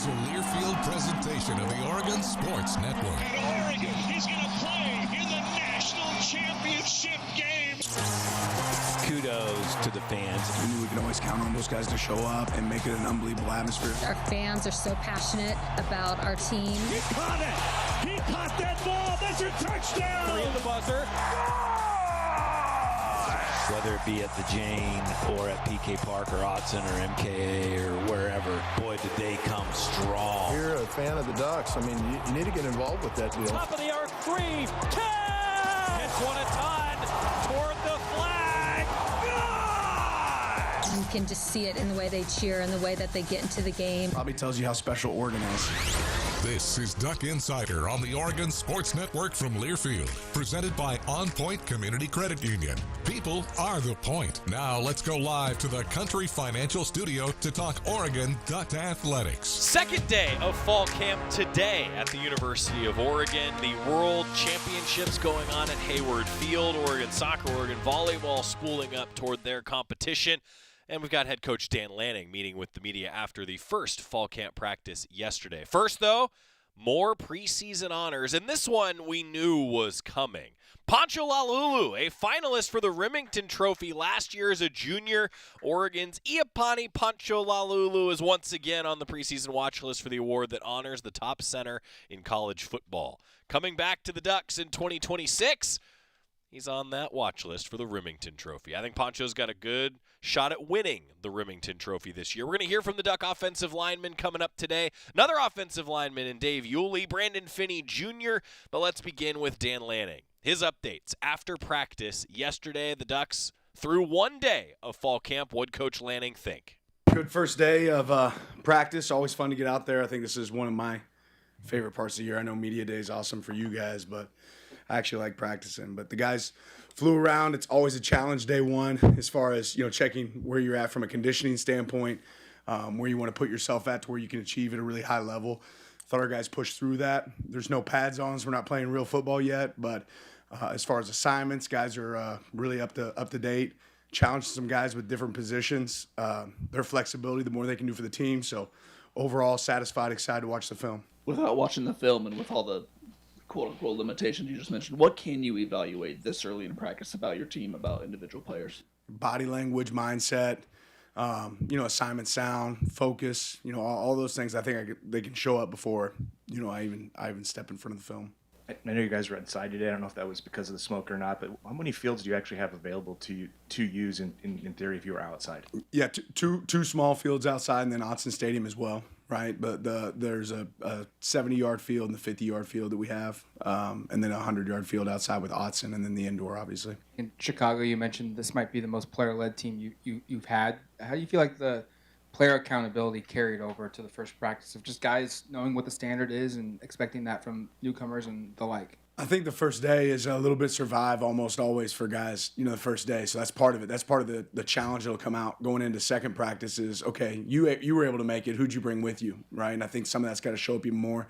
a Learfield presentation of the Oregon Sports Network. And Oregon is going to play in the national championship game. Kudos to the fans. We knew we could always count on those guys to show up and make it an unbelievable atmosphere. Our fans are so passionate about our team. He caught it. He caught that ball. That's your touchdown. Three at the buzzer. Whether it be at the Jane or at PK Park or Autzen or MKA or wherever, boy, did they come strong. You're a fan of the Ducks. I mean, you need to get involved with that deal. Top of the arc, 3, 10! Hits one a ton toward the flag. You can just see it in the way they cheer and the way that they get into the game. Probably tells you how special Oregon is. This is Duck Insider on the Oregon Sports Network from Learfield, presented by OnPoint Community Credit Union. People are the point. Now let's go live to the Country Financial Studio to talk Oregon Duck athletics. Second day of fall camp today at the University of Oregon. The World Championships going on at Hayward Field. Oregon soccer, Oregon volleyball spooling up toward their competition. And we've got head coach Dan Lanning meeting with the media after the first fall camp practice yesterday. First, though, more preseason honors, and this one we knew was coming. Poncho Lalulu, a finalist for the Remington Trophy last year as a junior. Oregon's Iuli Poncho Lalulu is once again on the preseason watch list for the award that honors the top center in college football. Coming back to the Ducks in 2026, he's on that watch list for the Remington Trophy. I think Poncho's got a good shot at winning the Remington Trophy this year. We're going to hear from the Duck offensive lineman coming up today. Another offensive lineman in Dave Iuli, Brandon Finney Jr. But let's begin with Dan Lanning. His updates after practice yesterday. The Ducks through one day of fall camp. What'd Coach Lanning think? Good first day of practice. Always fun to get out there. I think this is one of my favorite parts of the year. I know media day is awesome for you guys, but I actually like practicing. But the guys flew around. It's always a challenge day one as far as, checking where you're at from a conditioning standpoint, where you want to put yourself at to where you can achieve at a really high level. Thought our guys pushed through that. There's no pads on, so we're not playing real football yet. But as far as assignments, guys are really up to date. Challenged some guys with different positions. Their flexibility, the more they can do for the team. So overall, satisfied, excited to watch the film. Without watching the film and with all the quote-unquote limitations you just mentioned, what can you evaluate this early in practice about your team, about individual players? Body language, mindset, assignment sound, focus, all those things. I think they can show up before, I even step in front of the film. I know you guys were inside today. I don't know if that was because of the smoke or not, but how many fields do you actually have available to use in theory if you were outside? Yeah, two small fields outside, and then Autzen Stadium as well, right? But there's a 70-yard field and the 50-yard field that we have, and then a 100-yard field outside with Autzen, and then the indoor, obviously. In Chicago, you mentioned this might be the most player-led team you've had. How do you feel like the player accountability carried over to the first practice of just guys knowing what the standard is and expecting that from newcomers and the like? I think the first day is a little bit survive almost always for guys, the first day. So that's part of it. That's part of the challenge that'll come out going into second practice is, okay, you were able to make it. Who'd you bring with you, right? And I think some of that's got to show up even more.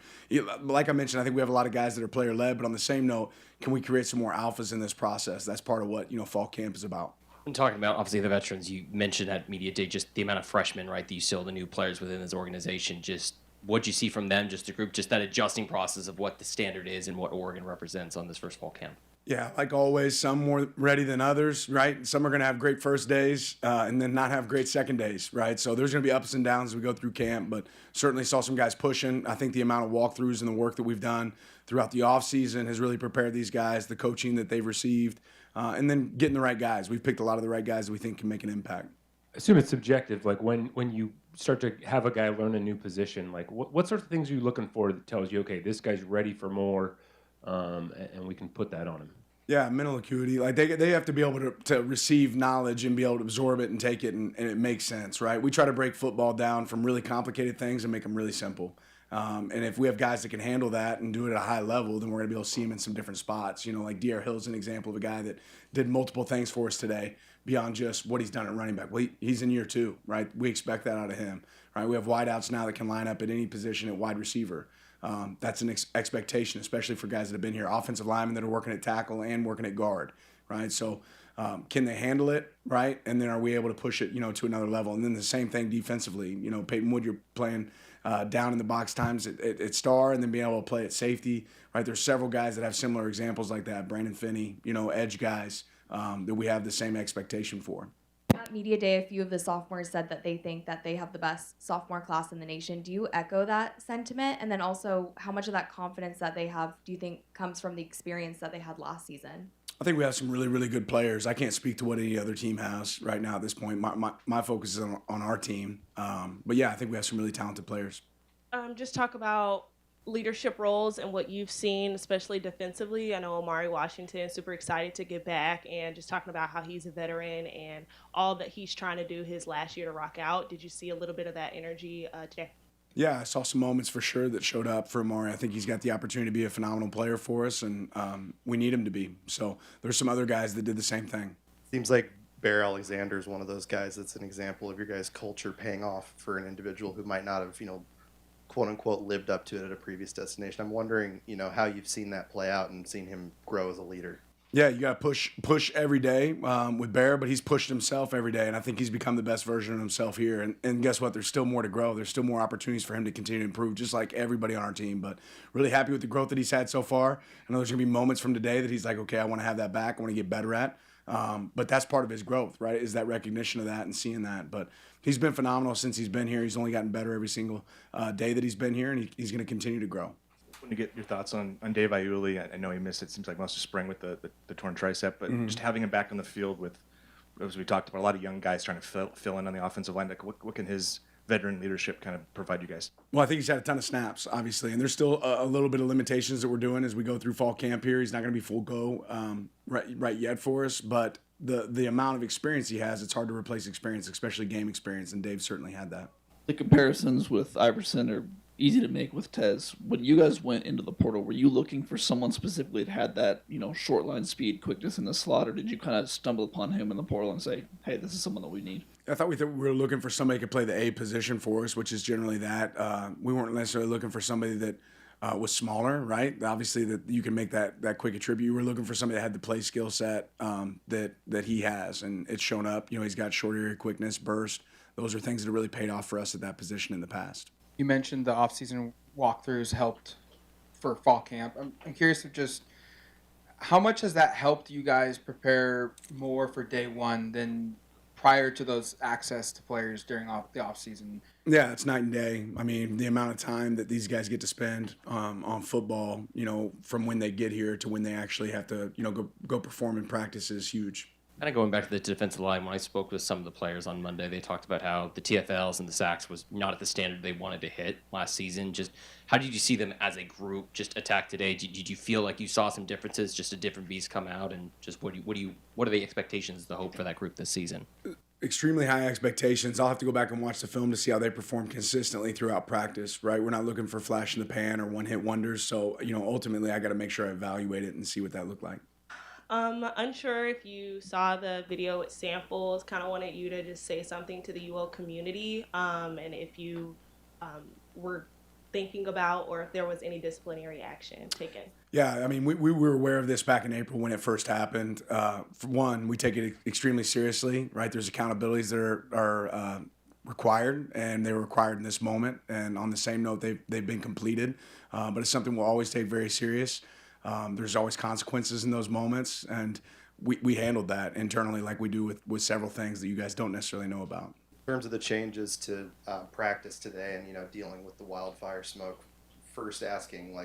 Like I mentioned, I think we have a lot of guys that are player-led, but on the same note, can we create some more alphas in this process? That's part of what, fall camp is about. And talking about, obviously, the veterans, you mentioned at Media Day, just the amount of freshmen, right, that you saw, the new players within this organization, just what'd you see from them, just the group, just that adjusting process of what the standard is and what Oregon represents on this first fall camp? Yeah, like always, some more ready than others, right? Some are going to have great first days and then not have great second days, right? So there's going to be ups and downs as we go through camp, but certainly saw some guys pushing. I think the amount of walkthroughs and the work that we've done throughout the offseason has really prepared these guys, the coaching that they've received, and then getting the right guys. We've picked a lot of the right guys that we think can make an impact. I assume it's subjective. Like when you start to have a guy learn a new position, like what sorts of things are you looking for that tells you, okay, this guy's ready for more, and we can put that on him? Yeah, mental acuity. Like they have to be able to receive knowledge and be able to absorb it and take it, and it makes sense, right? We try to break football down from really complicated things and make them really simple. And if we have guys that can handle that and do it at a high level, then we're going to be able to see them in some different spots. Like D.R. Hill's an example of a guy that did multiple things for us today beyond just what he's done at running back. Well, he's in year 2, right? We expect that out of him, right? We have wideouts now that can line up at any position at wide receiver. That's an expectation, especially for guys that have been here. Offensive linemen that are working at tackle and working at guard, right? So can they handle it, right? And then are we able to push it, to another level? And then the same thing defensively. Peyton Wood, you're playing down in the box times at star, and then being able to play at safety. Right, there's several guys that have similar examples like that. Brandon Finney, edge guys that we have the same expectation for. At Media Day, a few of the sophomores said that they think that they have the best sophomore class in the nation. Do you echo that sentiment? And then also, how much of that confidence that they have do you think comes from the experience that they had last season? I think we have some really, really good players. I can't speak to what any other team has right now at this point. My focus is on our team. But yeah, I think we have some really talented players. Just talk about leadership roles and what you've seen, especially defensively. I know Omari Washington is super excited to get back, and just talking about how he's a veteran and all that he's trying to do his last year to rock out. Did you see a little bit of that energy today? Yeah, I saw some moments for sure that showed up for Omari. I think he's got the opportunity to be a phenomenal player for us, and we need him to be. So there's some other guys that did the same thing. Seems like Bear Alexander is one of those guys that's an example of your guys' culture paying off for an individual who might not have, quote unquote, lived up to it at a previous destination. I'm wondering, how you've seen that play out and seen him grow as a leader. Yeah, you got to push every day with Bear, but he's pushed himself every day, and I think he's become the best version of himself here. And guess what? There's still more to grow. There's still more opportunities for him to continue to improve, just like everybody on our team. But really happy with the growth that he's had so far. I know there's going to be moments from today that he's like, okay, I want to have that back. I want to get better at. But that's part of his growth, right, is that recognition of that and seeing that. But he's been phenomenal since he's been here. He's only gotten better every single day that he's been here, and he's going to continue to grow. To get your thoughts on Dave Iuli. I know he missed it seems like most of spring with the torn tricep, but just having him back on the field with, as we talked about, a lot of young guys trying to fill in on the offensive line. Like what can his veteran leadership kind of provide you guys? Well, I think he's had a ton of snaps, obviously, and there's still a little bit of limitations that we're doing as we go through fall camp here. He's not going to be full go right yet for us, but the amount of experience he has, it's hard to replace experience, especially game experience, and Dave certainly had that. The comparisons with Iverson are easy to make with Tez. When you guys went into the portal, were you looking for someone specifically that had that, short line speed, quickness in the slot, or did you kind of stumble upon him in the portal and say, hey, this is someone that we need? I thought we were looking for somebody who could play the A position for us, which is generally that. We weren't necessarily looking for somebody that was smaller, right? Obviously, that you can make that quick attribute. We were looking for somebody that had the play skill set that he has, and it's shown up. He's got short area quickness, burst. Those are things that have really paid off for us at that position in the past. You mentioned the off-season walkthroughs helped for fall camp. I'm curious of just how much has that helped you guys prepare more for day one than prior to those access to players during the off-season? Yeah, it's night and day. I mean, the amount of time that these guys get to spend on football, from when they get here to when they actually have to, go perform in practice is huge. Kind of going back to the defensive line, when I spoke with some of the players on Monday, they talked about how the TFLs and the sacks was not at the standard they wanted to hit last season. Just how did you see them as a group just attack today? Did you feel like you saw some differences, just a different beast come out, and just what are the expectations, the hope for that group this season? Extremely high expectations. I'll have to go back and watch the film to see how they perform consistently throughout practice, right? We're not looking for flash in the pan or one-hit wonders. So, ultimately I got to make sure I evaluate it and see what that looked like. Unsure if you saw the video with samples. Kind of wanted you to just say something to the UL community, and if you were thinking about or if there was any disciplinary action taken. Yeah, I mean, we were aware of this back in April when it first happened. For one, we take it extremely seriously, right? There's accountabilities that are required, and they were required in this moment. And on the same note, they've been completed, but it's something we'll always take very serious. There's always consequences in those moments, and we handled that internally like we do with several things that you guys don't necessarily know about. In terms of the changes to practice today and, dealing with the wildfire smoke, first asking,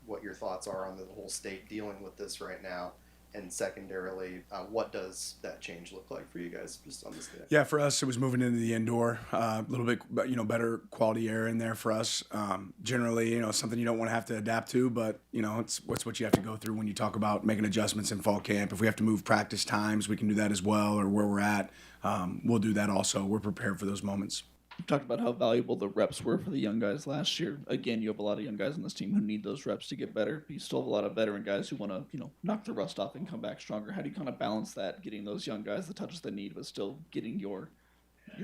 what your thoughts are on the whole state dealing with this right now, and secondarily, what does that change look like for you guys just on this day? Yeah, for us, it was moving into the indoor, a little bit, better quality air in there for us. Generally, something you don't want to have to adapt to, but, it's what you have to go through when you talk about making adjustments in fall camp. If we have to move practice times, we can do that as well, or where we're at, we'll do that also. We're prepared for those moments. You talked about how valuable the reps were for the young guys last year. Again, you have a lot of young guys on this team who need those reps to get better. You still have a lot of veteran guys who want to, knock the rust off and come back stronger. How do you kind of balance that, getting those young guys the touches they need, but still getting your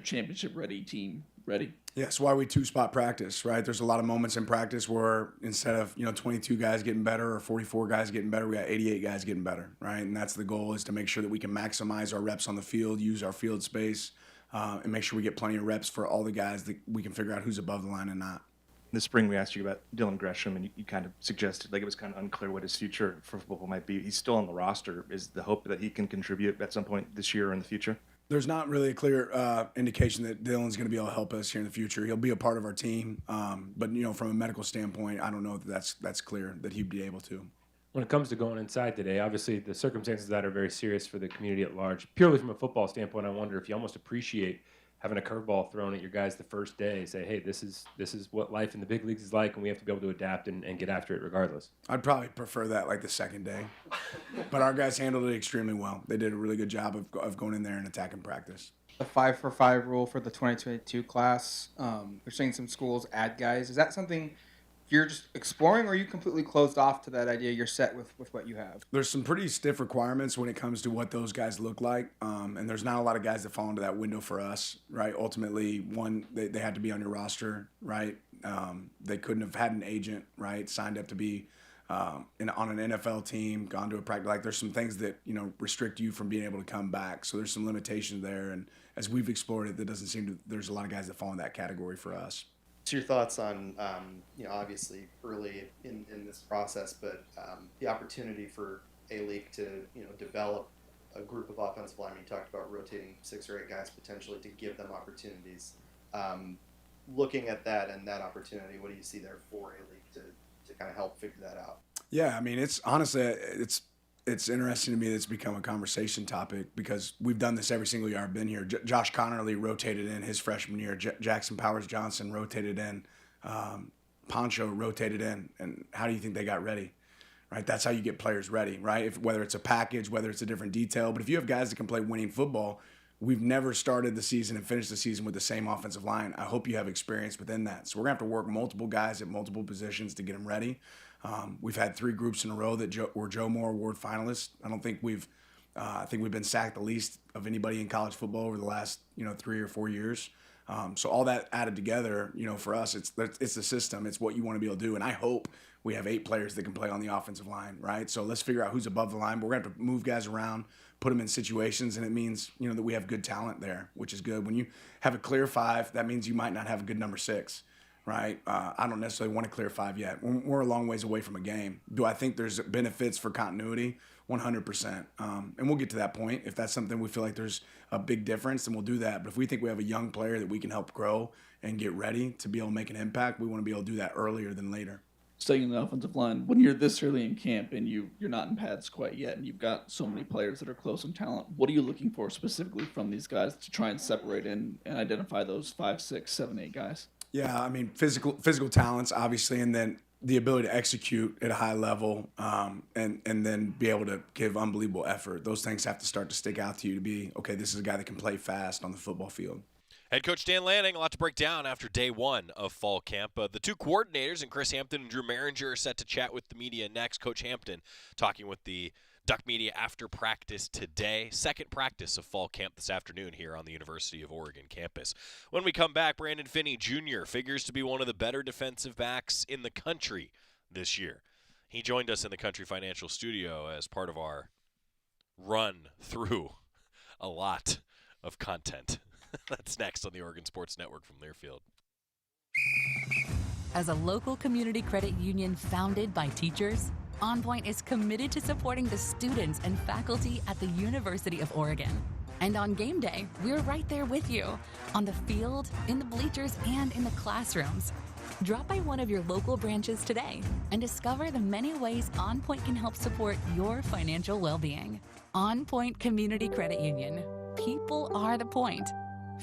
championship-ready team ready? Yeah, that's why we two-spot practice, right? There's a lot of moments in practice where instead of, 22 guys getting better or 44 guys getting better, we got 88 guys getting better, right? And that's the goal, is to make sure that we can maximize our reps on the field, use our field space, and make sure we get plenty of reps for all the guys that we can figure out who's above the line and not. the spring we asked you about Dylan Gresham, and you kind of suggested like it was kind of unclear what his future for football might be. He's still on the roster. Is the hope that he can contribute at some point this year or in the future? There's not really a clear indication that Dylan's going to be able to help us here in the future. He'll be a part of our team, but from a medical standpoint, I don't know that that's clear that he'd be able to. When it comes to going inside today, obviously the circumstances of that are very serious for the community at large. Purely from a football standpoint, I wonder if you almost appreciate having a curveball thrown at your guys the first day. Say, hey, this is what life in the big leagues is like, and we have to be able to adapt and get after it regardless. I'd probably prefer that like the second day, but our guys handled it extremely well. They did a really good job of going in there and attacking practice. The 5-for-5 rule for the 2022 class. They're saying some schools add guys. Is that something you're just exploring, or are you completely closed off to that idea? You're set with what you have? There's some pretty stiff requirements when it comes to what those guys look like, and there's not a lot of guys that fall into that window for us, right? Ultimately, one, they had to be on your roster, right? They couldn't have had an agent, right, signed up to be on an NFL team, gone to a practice. Like, there's some things that, restrict you from being able to come back. So there's some limitations there, and as we've explored it, there's a lot of guys that fall in that category for us. What's your thoughts on, obviously early in this process, but the opportunity for A-League to, develop a group of offensive linemen? You talked about rotating 6 or 8 guys potentially to give them opportunities. Looking at that and that opportunity, what do you see there for A-League to kind of help figure that out? Yeah, I mean, it's honestly, it's interesting to me that it's become a conversation topic because we've done this every single year I've been here. Josh Connerly rotated in his freshman year. Jackson Powers Johnson rotated in. Poncho rotated in. And how do you think they got ready? Right? That's how you get players ready, right? Whether it's a package, whether it's a different detail. But if you have guys that can play winning football, we've never started the season and finished the season with the same offensive line. I hope you have experience within that. So we're going to have to work multiple guys at multiple positions to get them ready. We've had 3 groups in a row that were Joe Moore Award finalists. I think we've been sacked the least of anybody in college football over the last 3 or 4 years. So all that added together, for us, it's the system. It's what you want to be able to do. And I hope we have 8 players that can play on the offensive line, right? So let's figure out who's above the line. But we're going to have to move guys around, put them in situations, and it means that we have good talent there, which is good. When you have a clear 5, that means you might not have a good number 6. Right? I don't necessarily want to clear 5 yet. We're a long ways away from a game. Do I think there's benefits for continuity? 100%. And we'll get to that point. If that's something we feel like there's a big difference, then we'll do that. But if we think we have a young player that we can help grow and get ready to be able to make an impact, we want to be able to do that earlier than later. Staying in the offensive line, when you're this early in camp and you're not in pads quite yet and you've got so many players that are close in talent, what are you looking for specifically from these guys to try and separate and identify those 5, 6, 7, 8 guys? Yeah, I mean, physical talents, obviously, and then the ability to execute at a high level and then be able to give unbelievable effort. Those things have to start to stick out to you to be, okay, this is a guy that can play fast on the football field. Head coach Dan Lanning, a lot to break down after day 1 of fall camp. The 2 coordinators, and Chris Hampton and Drew Maringer, are set to chat with the media next. Coach Hampton talking with the Duck Media after practice today. Second practice of fall camp this afternoon here on the University of Oregon campus. When we come back, Finney Jr. figures to be one of the better defensive backs in the country this year. He joined us in the Country Financial Studio as part of our run through a lot of content. That's next on the Oregon Sports Network from Learfield. As a local community credit union founded by teachers, OnPoint is committed to supporting the students and faculty at the University of Oregon. And on game day, we're right there with you, on the field, in the bleachers, and in the classrooms. Drop by one of your local branches today and discover the many ways OnPoint can help support your financial well-being. OnPoint Community Credit Union. People are the point.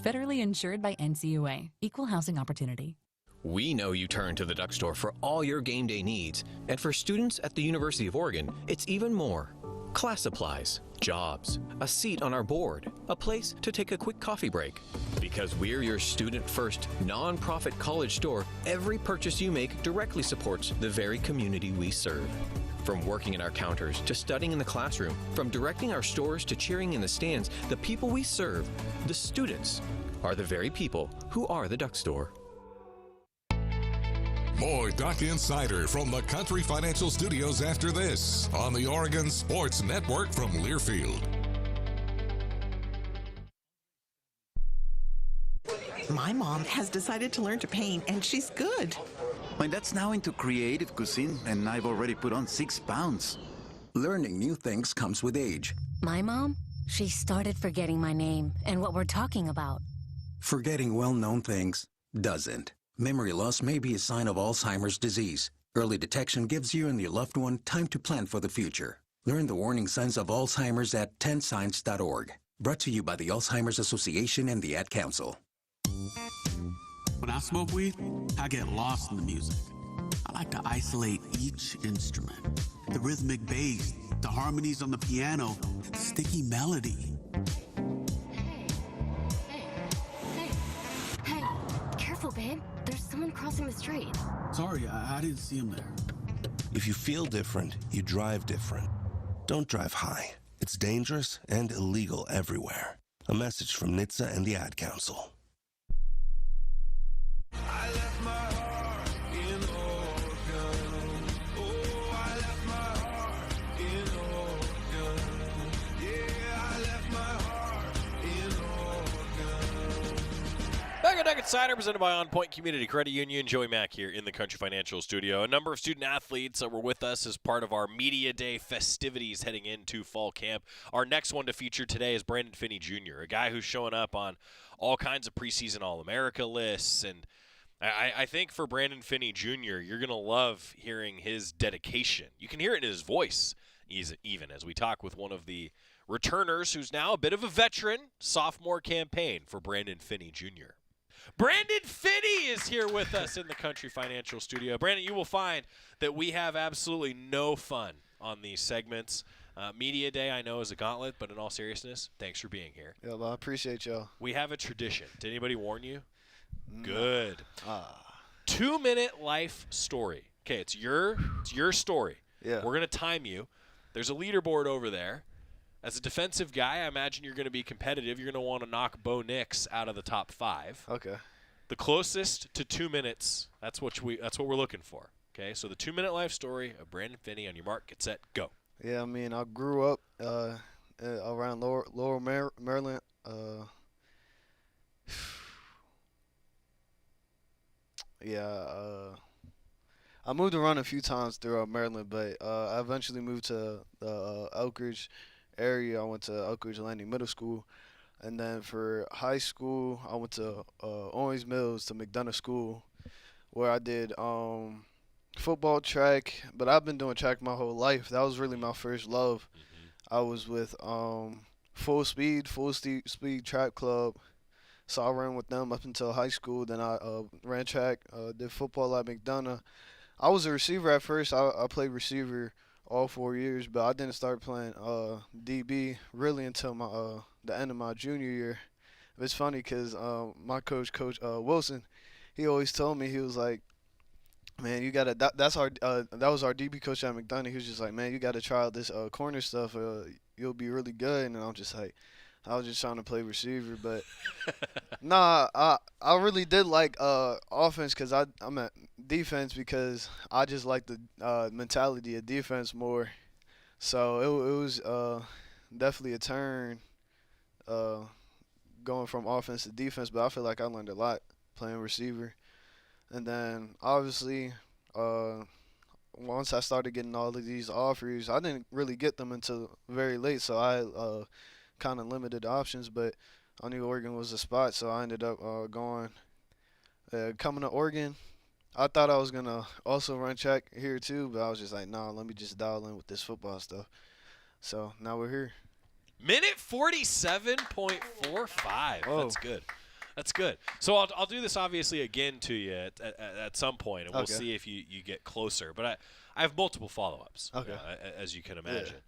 Federally insured by NCUA. Equal housing opportunity. We know you turn to the Duck Store for all your game day needs. And for students at the University of Oregon, it's even more. Class supplies, jobs, a seat on our board, a place to take a quick coffee break. Because we're your student-first, non-profit college store, every purchase you make directly supports the very community we serve. From working in our counters to studying in the classroom, from directing our stores to cheering in the stands, the people we serve, the students, are the very people who are the Duck Store. More Duck Insider from the Country Financial Studios after this on the Oregon Sports Network from Learfield. My mom has decided to learn to paint, and she's good. My dad's now into creative cuisine, and I've already put on 6 pounds. Learning new things comes with age. My mom, she started forgetting my name and what we're talking about. Forgetting well-known things doesn't. Memory loss may be a sign of Alzheimer's disease. Early detection gives you and your loved one time to plan for the future. Learn the warning signs of Alzheimer's at 10signs.org. Brought to you by the Alzheimer's Association and the Ad Council. When I smoke weed, I get lost in the music. I like to isolate each instrument. The rhythmic bass, the harmonies on the piano, the sticky melody. Hey, careful, babe. There's someone crossing the street. Sorry, I didn't see him there. If you feel different, you drive different. Don't drive high. It's dangerous and illegal everywhere. A message from NHTSA and the Ad Council. I left my heart in Oregon. Oh, I left my heart in Oregon. Yeah, I left my heart in Oregon. Back at Duck Insider, presented by OnPoint Community Credit Union. Joey Mack here in the Country Financial Studio. A number of student athletes were with us as part of our Media Day festivities heading into fall camp. Our next one to feature today is Finney Jr., a guy who's showing up on all kinds of preseason All-America lists. And I think for Finney Jr., you're going to love hearing his dedication. You can hear it in his voice, even as we talk with one of the returners who's now a bit of a veteran, sophomore campaign for Finney Jr. Brandon Finney is here with us in the Country Financial Studio. Brandon, you will find that we have absolutely no fun on these segments. Media Day, I know, is a gauntlet, but in all seriousness, thanks for being here. Yeah, well, I appreciate y'all. We have a tradition. Did anybody warn you? Good. 2-minute life story. Okay, it's your story. Yeah. We're going to time you. There's a leaderboard over there. As a defensive guy, I imagine you're going to be competitive. You're going to want to knock Bo Nix out of the top 5. Okay. The closest to 2 minutes, that's what we're looking for. Okay, so the 2-minute life story of Brandon Finney. On your mark, get set, go. Yeah, I mean, I grew up around Lower Maryland. I moved around a few times throughout Maryland, but I eventually moved to the Elk Ridge area. I went to Elk Ridge Landing Middle School. And then for high school, I went to Owings Mills to McDonough School, where I did football, track. But I've been doing track my whole life. That was really my first love. I was with Full Speed Track Club. So I ran with them up until high school. Then I ran track, did football at McDonough. I was a receiver at first. I played receiver all 4 years, but I didn't start playing DB really until the end of my junior year. It's funny because my coach Wilson, he always told me, he was like, man, you gotta. That was our DB coach at McDonough. He was just like, man, you gotta try out this corner stuff. You'll be really good. And I'm just like, I was just trying to play receiver, but nah, I really did like offense because I'm at defense because I just like the mentality of defense more. So it was definitely a turn going from offense to defense, but I feel like I learned a lot playing receiver. And then obviously once I started getting all of these offers, I didn't really get them until very late, so I kind of limited options, but I knew Oregon was a spot, so I ended up going. Coming to Oregon, I thought I was going to also run track here too, but I was just like, nah, let me just dial in with this football stuff. So now we're here. Minute 47.45. Whoa. That's good. That's good. So I'll do this obviously again to you at some point, and we'll see if you get closer. But I have multiple follow-ups, as you can imagine. Yeah.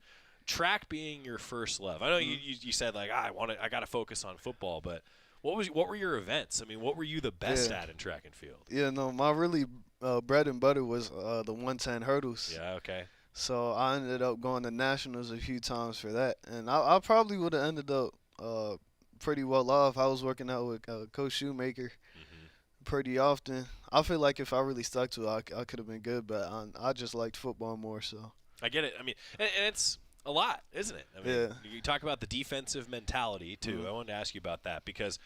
Track being your first love. I know you said like I got to focus on football, but what were your events? I mean, what were you the best at in track and field? Yeah, no, my really bread and butter was the 110 hurdles. Yeah, okay. So I ended up going to nationals a few times for that, and I probably would have ended up pretty well off. I was working out with Coach Shoemaker pretty often. I feel like if I really stuck to it, I could have been good, but I just liked football more. So I get it. I mean, and it's a lot, isn't it? I mean, you talk about the defensive mentality too. I wanted to ask you about that because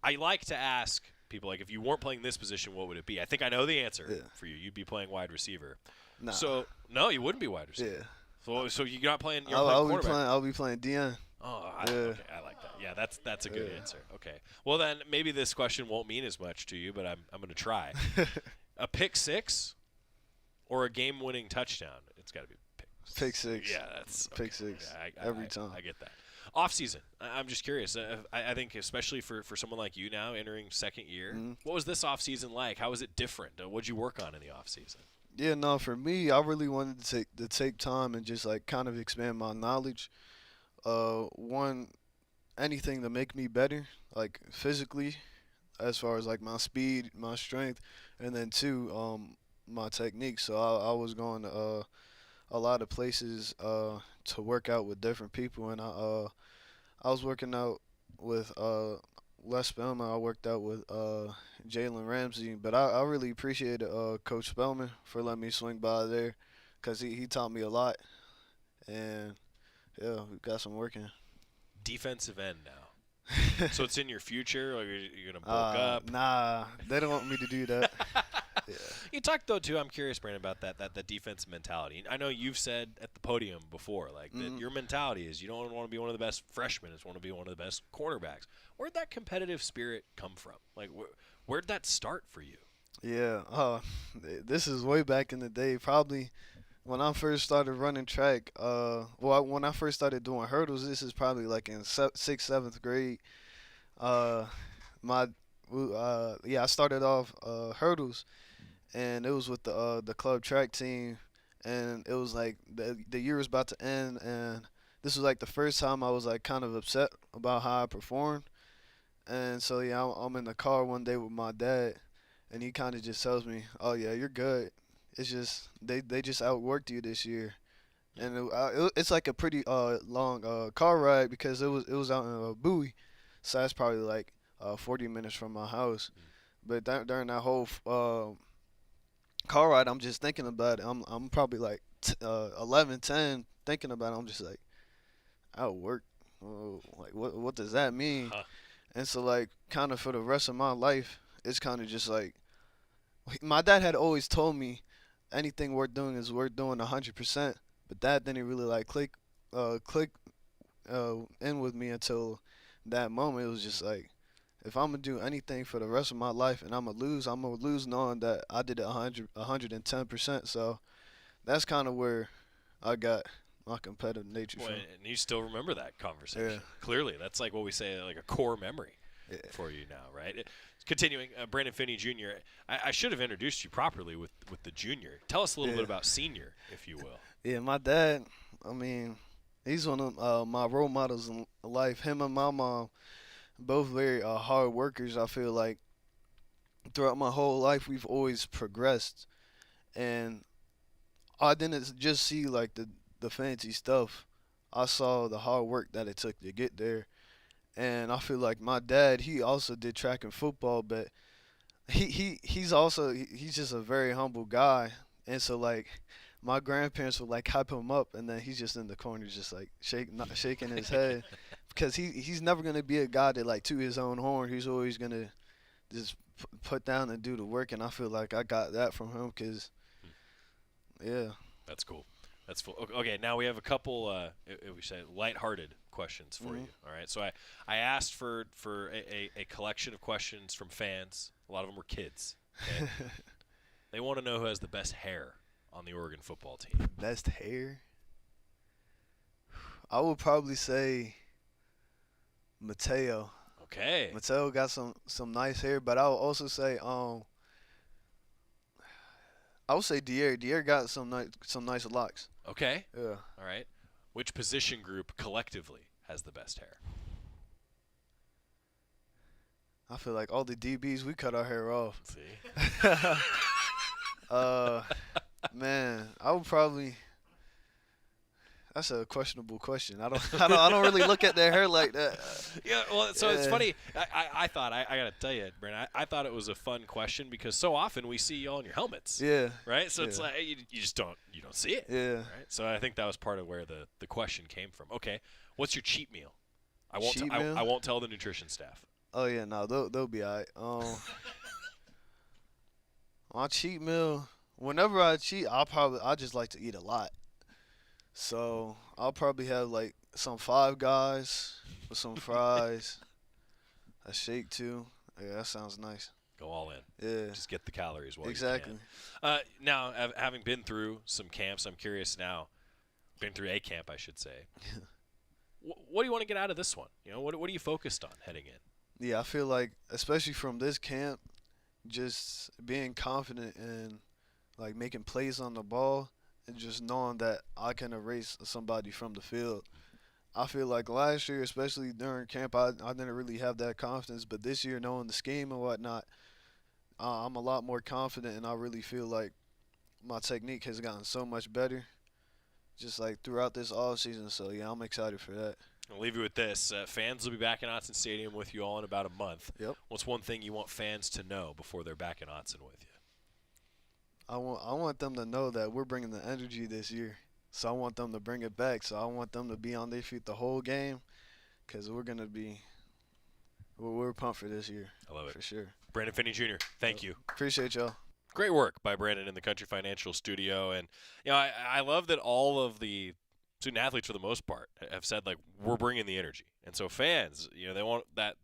I like to ask people like, if you weren't playing this position, what would it be? I think I know the answer for you. You'd be playing wide receiver. Nah. So no, you wouldn't be wide receiver. Yeah. So you're not playing. I'll be playing DN. Oh, okay, I like that. Yeah, that's a good answer. Okay. Well, then maybe this question won't mean as much to you, but I'm going to try. A pick six or a game-winning touchdown? It's got to be pick six. Yeah, that's pick six. Yeah, every time. I get that. Off season, I'm just curious. I think especially for someone like you now entering second year, what was this off season like? How was it different? What'd you work on in the off season? Yeah, no, for me, I really wanted to take time and just like kind of expand my knowledge. One, anything to make me better, like physically, as far as like my speed, my strength, and then two, my technique. So I was going to a lot of places to work out with different people, and I was working out with Les Spellman. I worked out with Jalen Ramsey, but I really appreciate Coach Spellman for letting me swing by there, because he taught me a lot, and yeah, we got some working. Defensive end now. So it's in your future, or you're gonna bulk up? Nah, they don't want me to do that. Yeah. You talked though too. I'm curious, Brandon, about that defensive mentality. I know you've said at the podium before, like that your mentality is you don't want to be one of the best freshmen. You want to be one of the best cornerbacks. Where'd that competitive spirit come from? Like, where'd that start for you? Yeah, this is way back in the day. Probably when I first started running track. When I first started doing hurdles, this is probably like in 6th, 7th grade. I started off hurdles, and it was with the club track team, and it was like the year was about to end, and this was like the first time I was like kind of upset about how I performed. And so yeah, I'm in the car one day with my dad, and he kind of just tells me, "Oh yeah, you're good. It's just they just outworked you this year." And it's like a pretty long car ride, because it was out in Bowie, so that's probably like 40 minutes from my house. But during that whole car ride, I'm just thinking about it. I'm probably like 11, 10, thinking about it. I'm just like, outworked. Oh, like what does that mean? And so like kind of for the rest of my life, it's kind of just like, my dad had always told me anything worth doing is worth doing 100%, but that didn't really like click in with me until that moment. It was just like, if I'm gonna do anything for the rest of my life and I'm gonna lose knowing that I did it 110%. So that's kind of where I got my competitive nature from. And you still remember that conversation. Yeah. Clearly, that's like what we say, like a core memory for you now, right? Continuing, Brandon Finney Jr., I should have introduced you properly with the junior. Tell us a little bit about senior, if you will. Yeah, my dad, I mean, he's one of my role models in life. Him and my mom, both very hard workers. I feel like throughout my whole life, we've always progressed. And I didn't just see like the fancy stuff. I saw the hard work that it took to get there. And I feel like my dad, he also did track and football, but he's just a very humble guy. And so like my grandparents would like hype him up, and then he's just in the corner just like shaking his head, because he's never gonna be a guy that like toot his own horn. He's always gonna just put down and do the work, and I feel like I got that from him, because yeah. That's cool. That's full. Okay, now we have a couple, we say, lighthearted questions for you. All right, so I asked for a collection of questions from fans. A lot of them were kids. Okay? They want to know who has the best hair on the Oregon football team. Best hair? I would probably say Mateo. Okay. Mateo got some nice hair, but I would also say I would say Dier. Dier got some nice locks. Okay. Yeah. All right. Which position group collectively has the best hair? I feel like all the DBs, we cut our hair off. See? Man, I would probably. That's a questionable question. I don't really look at their hair like that. Yeah, well, so it's funny. I thought I got to tell you, Brandon, I thought it was a fun question, because so often we see you all in your helmets. Yeah. Right. So it's like you just don't see it. Yeah. Right. So I think that was part of where the question came from. Okay, what's your cheat meal? I won't tell the nutrition staff. Oh yeah, no, they'll be all right. My cheat meal. Whenever I cheat, I just like to eat a lot. So I'll probably have like some Five Guys with some fries, a shake too. Yeah, that sounds nice. Go all in. Yeah. Just get the calories while exactly. you can. Now, having been through some camps, I'm curious now. Been through a camp, I should say. What do you want to get out of this one? You know, what are you focused on heading in? Yeah, I feel like, especially from this camp, just being confident in like making plays on the ball and just knowing that I can erase somebody from the field. I feel like last year, especially during camp, I didn't really have that confidence. But this year, knowing the scheme and whatnot, I'm a lot more confident, and I really feel like my technique has gotten so much better just like throughout this offseason. So, yeah, I'm excited for that. I'll leave you with this. Fans will be back in Autzen Stadium with you all in about a month. Yep. What's one thing you want fans to know before they're back in Autzen with you? I want them to know that we're bringing the energy this year. So I want them to bring it back. So I want them to be on their feet the whole game because we're pumped for this year. I love it. For sure. Brandon Finney Jr., thank you. Appreciate y'all. Great work by Brandon in the Country Financial Studio. And, you know, I love that all of the student athletes, for the most part, have said, like, we're bringing the energy. And so fans, you know, they want that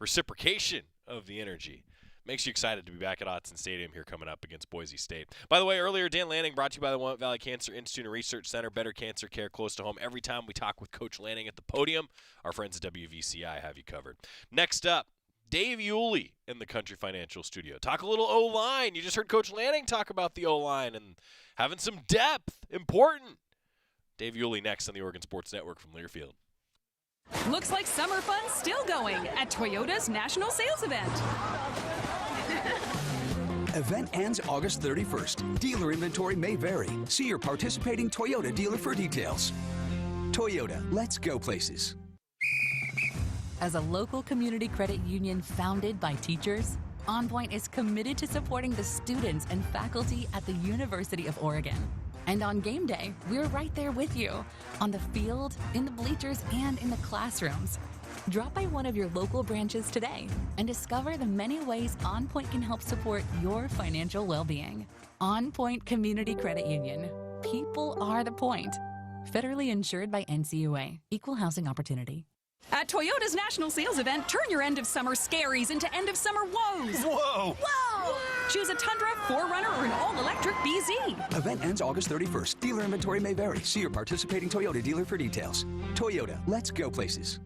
reciprocation of the energy. Makes you excited to be back at Autzen Stadium here coming up against Boise State. By the way, earlier, Dan Lanning brought to you by the Willamette Valley Cancer Institute and Research Center. Better cancer care close to home. Every time we talk with Coach Lanning at the podium, our friends at WVCI have you covered. Next up, Dave Iuli in the Country Financial Studio. Talk a little O-line. You just heard Coach Lanning talk about the O-line and having some depth. Important. Dave Iuli next on the Oregon Sports Network from Learfield. Looks like summer fun's still going at Toyota's National Sales Event. Event ends August 31st. Dealer inventory may vary. See your participating Toyota dealer for details. Toyota, let's go places. As a local community credit union founded by teachers, OnPoint is committed to supporting the students and faculty at the University of Oregon. And on game day, we're right there with you, on the field, in the bleachers, and in the classrooms. Drop by one of your local branches today and discover the many ways OnPoint can help support your financial well-being. OnPoint Community Credit Union. People are the point. Federally insured by NCUA. Equal housing opportunity. At Toyota's National Sales Event, turn your end of summer scaries into end of summer woes. Whoa! Whoa! Choose a Tundra, 4Runner, or an all-electric BZ. Event ends August 31st. Dealer inventory may vary. See your participating Toyota dealer for details. Toyota, let's go places.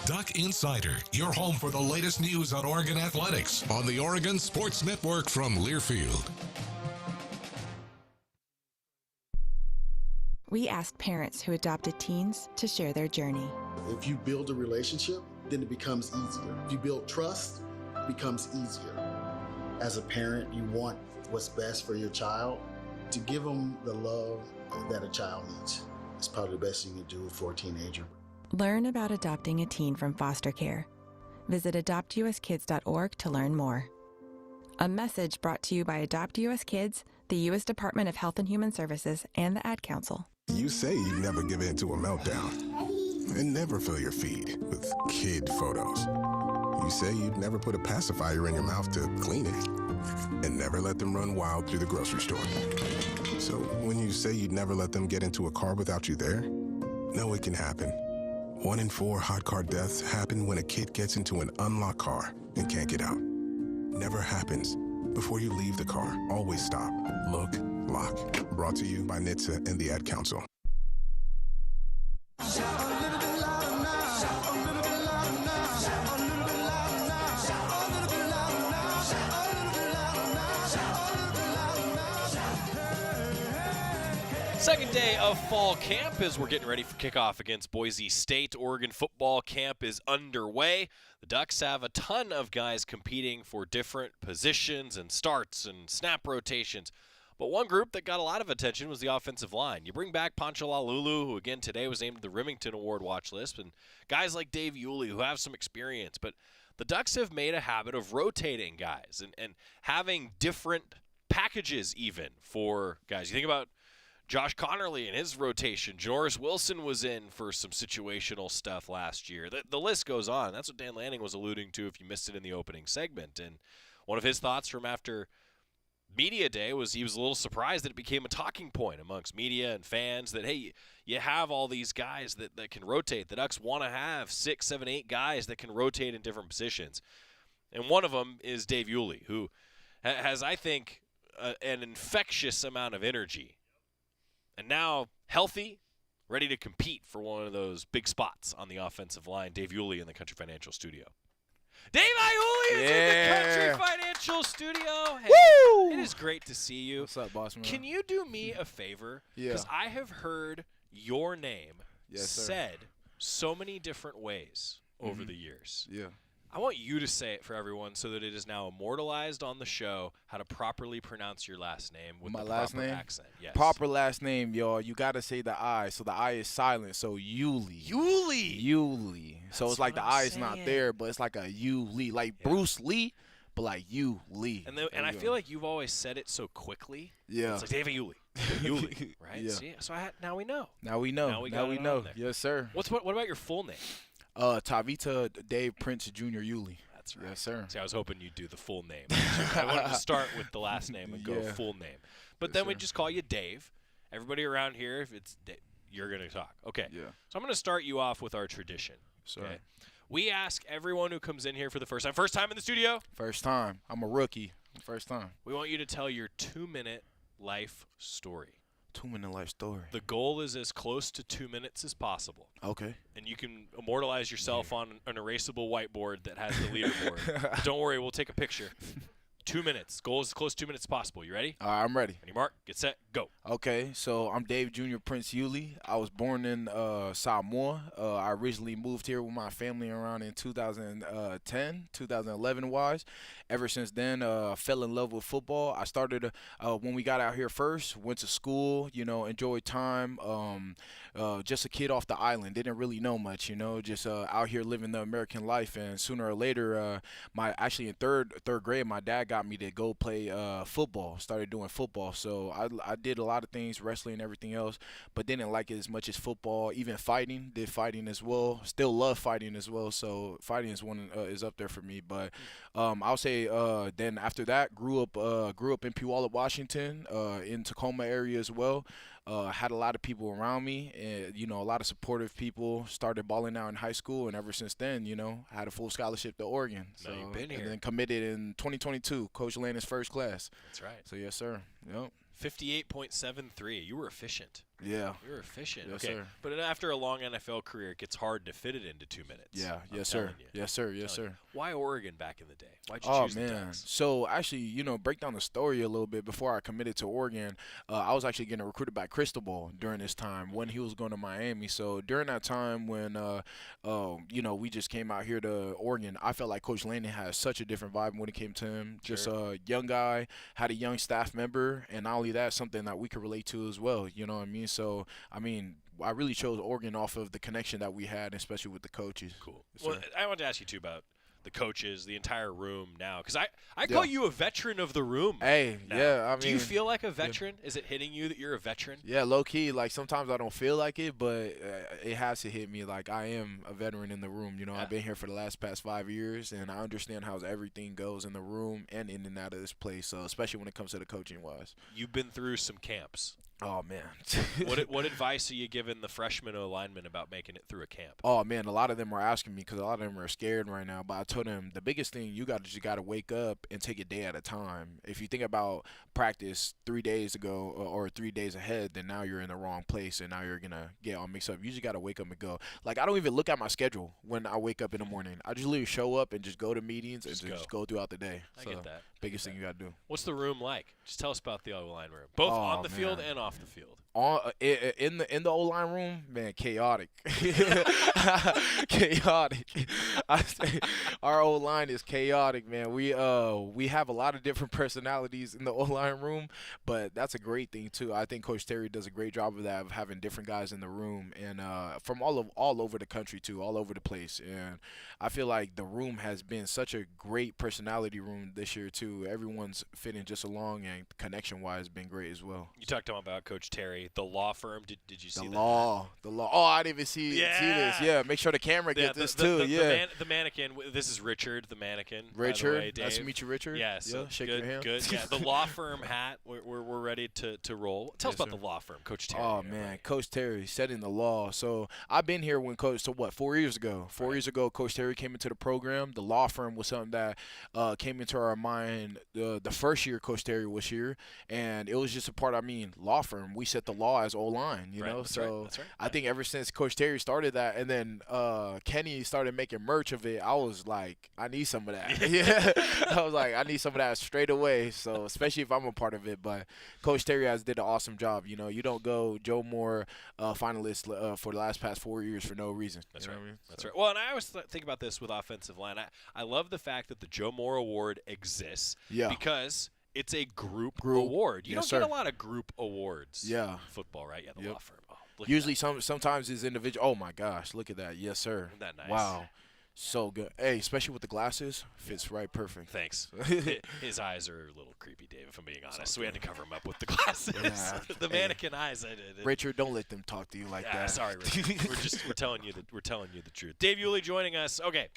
Duck Insider, your home for the latest news on Oregon athletics on the Oregon Sports Network from Learfield. We asked parents who adopted teens to share their journey. If you build a relationship, then it becomes easier. If you build trust, it becomes easier. As a parent, you want what's best for your child. To give them the love that a child needs is probably the best thing you can do for a teenager. Learn about adopting a teen from foster care. Visit adoptuskids.org to learn more. A message brought to you by Adopt US Kids, the U.S. Department of Health and Human Services, and the Ad Council. You say you never give in to a meltdown and never fill your feed with kid photos. You say you'd never put a pacifier in your mouth to clean it and never let them run wild through the grocery store. So when you say you'd never let them get into a car without you there, know it can happen. 1 in 4 hot car deaths happen when a kid gets into an unlocked car and can't get out. Never happens. Before you leave the car, always stop, look, lock. Brought to you by NHTSA and the Ad Council. Second day of fall camp as we're getting ready for kickoff against Boise State. Oregon football camp is underway. The Ducks have a ton of guys competing for different positions and starts and snap rotations. But one group that got a lot of attention was the offensive line. You bring back Poncho Lalulu, who again today was named to the Remington Award watch list, and guys like Dave Iuli who have some experience. But the Ducks have made a habit of rotating guys and having different packages even for guys. You think about Josh Connerly in his rotation. Joris Wilson was in for some situational stuff last year. The list goes on. That's what Dan Lanning was alluding to if you missed it in the opening segment. And one of his thoughts from after media day was he was a little surprised that it became a talking point amongst media and fans that, hey, you have all these guys that can rotate. The Ducks want to have 6, 7, 8 guys that can rotate in different positions. And one of them is Dave Iuli, who has, I think, an infectious amount of energy. And now healthy, ready to compete for one of those big spots on the offensive line. Dave Iuli in the Country Financial Studio. Dave Iuli is in the Country Financial Studio. Hey, Woo! It is great to see you. What's up, boss man? Can you do me a favor? Yeah. Because I have heard your name Yes, sir. said so many different ways over the years. Yeah. I want you to say it for everyone so that it is now immortalized on the show how to properly pronounce your last name with My the last proper name? accent. Yes. Proper last name, y'all. You got to say the I. So the I is silent. So Iuli. Iuli. So it's like the I is not there, but it's like a Iuli. Like Bruce Lee, but like Iuli. And I feel like you've always said it so quickly. Yeah. It's like David Iuli. Iuli, right? Yeah. So now we know. Now we know. Now we know. Yes, sir. What about your full name? Tavita Dave Prince Jr. Iuli. That's right. Yes, sir. See, I was hoping you'd do the full name. I wanted to start with the last name and go Yeah. full name. But Yes, then we sir. just call you Dave. Everybody around here, if it's Dave, you're going to talk. Okay. Yeah. So I'm going to start you off with our tradition. Sir. Okay. We ask everyone who comes in here for the first time. First time in the studio? First time. I'm a rookie. First time. We want you to tell your 2-minute life story. 2-minute life story. The goal is as close to 2 minutes as possible. Okay. And you can immortalize yourself on an erasable whiteboard that has the leaderboard. Don't worry, we'll take a picture. 2 minutes. Goal is as close to 2 minutes as possible. You ready? All right, I'm ready. Ready, Mark? Get set. Go. Okay, so I'm Dave Jr. Prince Iuli. I was born in Samoa. I originally moved here with my family around in 2010, 2011 wise. Ever since then, fell in love with football. I started when we got out here first, went to school, enjoyed time. Just a kid off the island, didn't really know much, just out here living the American life. And sooner or later, in third grade, my dad got me to go play football, started doing football. So I did a lot of things, wrestling and everything else, but didn't like it as much as football. Even fighting, did fighting as well. Still love fighting as well. So fighting is up there for me. But I'll say then after that, grew up in Puyallup, Washington, in Tacoma area as well. Had a lot of people around me, and a lot of supportive people. Started balling out in high school, and ever since then, had a full scholarship to Oregon. Now you've been here. And then committed in 2022, Coach Lanning's first class. That's right. So yes, sir. Yep. 58.73. You were efficient. Yeah. You were efficient. Yes, okay. sir. But after a long NFL career, it gets hard to fit it into 2 minutes. Yeah. I'm Yes, sir. telling you. Yes, sir. Yes, I'm telling sir. you. Why Oregon back in the day? Why'd you Oh choose the man! Ducks? So actually, break down the story a little bit. Before I committed to Oregon, I was actually getting recruited by Cristobal during this time when he was going to Miami. So during that time when, we just came out here to Oregon, I felt like Coach Lanning had such a different vibe when it came to him. Just a young guy, had a young staff member, and not only that, something that we could relate to as well. You know what I mean? So I really chose Oregon off of the connection that we had, especially with the coaches. Cool. Yes, Well, sir. I want to ask you too about the coaches, the entire room now, because I call Yeah. you a veteran of the room. Hey, now. yeah, do you feel like a veteran? Is it hitting you that you're a veteran? Yeah, low key. Like sometimes I don't feel like it, but it has to hit me. Like I am a veteran in the room. I've been here for the past 5 years, and I understand how everything goes in the room and in and out of this place. Especially when it comes to the coaching wise. You've been through some camps. Oh man. What advice are you giving the freshman or linemen about making it through a camp? Oh man, a lot of them are asking me because a lot of them are scared right now. But I told them the biggest thing you got to wake up and take a day at a time. If you think about practice 3 days ago or 3 days ahead, then now you're in the wrong place and now you're gonna get all mixed up. You just got to wake up and go. Like I don't even look at my schedule when I wake up in the morning. I just literally show up and just go to meetings and just go throughout the day. I get that. Biggest thing you got to do. What's the room like? Just tell us about the O-line room, both on the field and off the field. In the O-line room, man, chaotic. Chaotic. I say our O-line is chaotic, man. We have a lot of different personalities in the O-line room, but that's a great thing too. I think Coach Terry does a great job of that, of having different guys in the room, and from all over the country too, all over the place. And I feel like the room has been such a great personality room this year too. Everyone's fitting just along, and connection-wise, been great as well. You talked to him about Coach Terry. the law firm. Did you see The that? law. Oh, I didn't even see this. Yeah, make sure the camera gets this too. The mannequin. This is Richard, the mannequin. Richard, by the way, Dave. nice to meet you, Richard. Yeah, so shake good, your hand. Good. Yeah, the law firm hat. We're ready to roll. Tell us about the law firm, Coach Terry. Oh man, Coach Terry setting the law. So I've been here when Coach. So what? 4 years ago. 4 years ago, Coach Terry came into the program. The law firm was something that came into our mind the first year Coach Terry was here, and it was just a part. I mean, law firm. We set the law as O-line. You know, That's right. I think ever since Coach Terry started that, and then Kenny started making merch of it, I was like, I need some of that. Yeah, I was like, I need some of that straight away. So especially if I'm a part of it. But Coach Terry has did an awesome job. You know, you don't go Joe Moore finalist for the past 4 years for no reason. That's you right. know what I mean? That's right. Well, and I always think about this with offensive line. I love the fact that the Joe Moore Award exists. Yeah. Because it's a group award. You Yes, don't get sir. a lot of group awards. Yeah. In football, right? Yeah, the law firm. Oh, look at Usually sometimes it's individual. Oh my gosh, look at that. Yes, sir. Isn't that nice? Wow. So good. Hey, especially with the glasses, fits right perfect. Thanks. His eyes are a little creepy, Dave, if I'm being honest. So we had to cover him up with the glasses. Yeah. The mannequin eyes. Richard, don't let them talk to you like that. Sorry, Richard. we're telling you the truth. Dave Iuli joining us. Okay.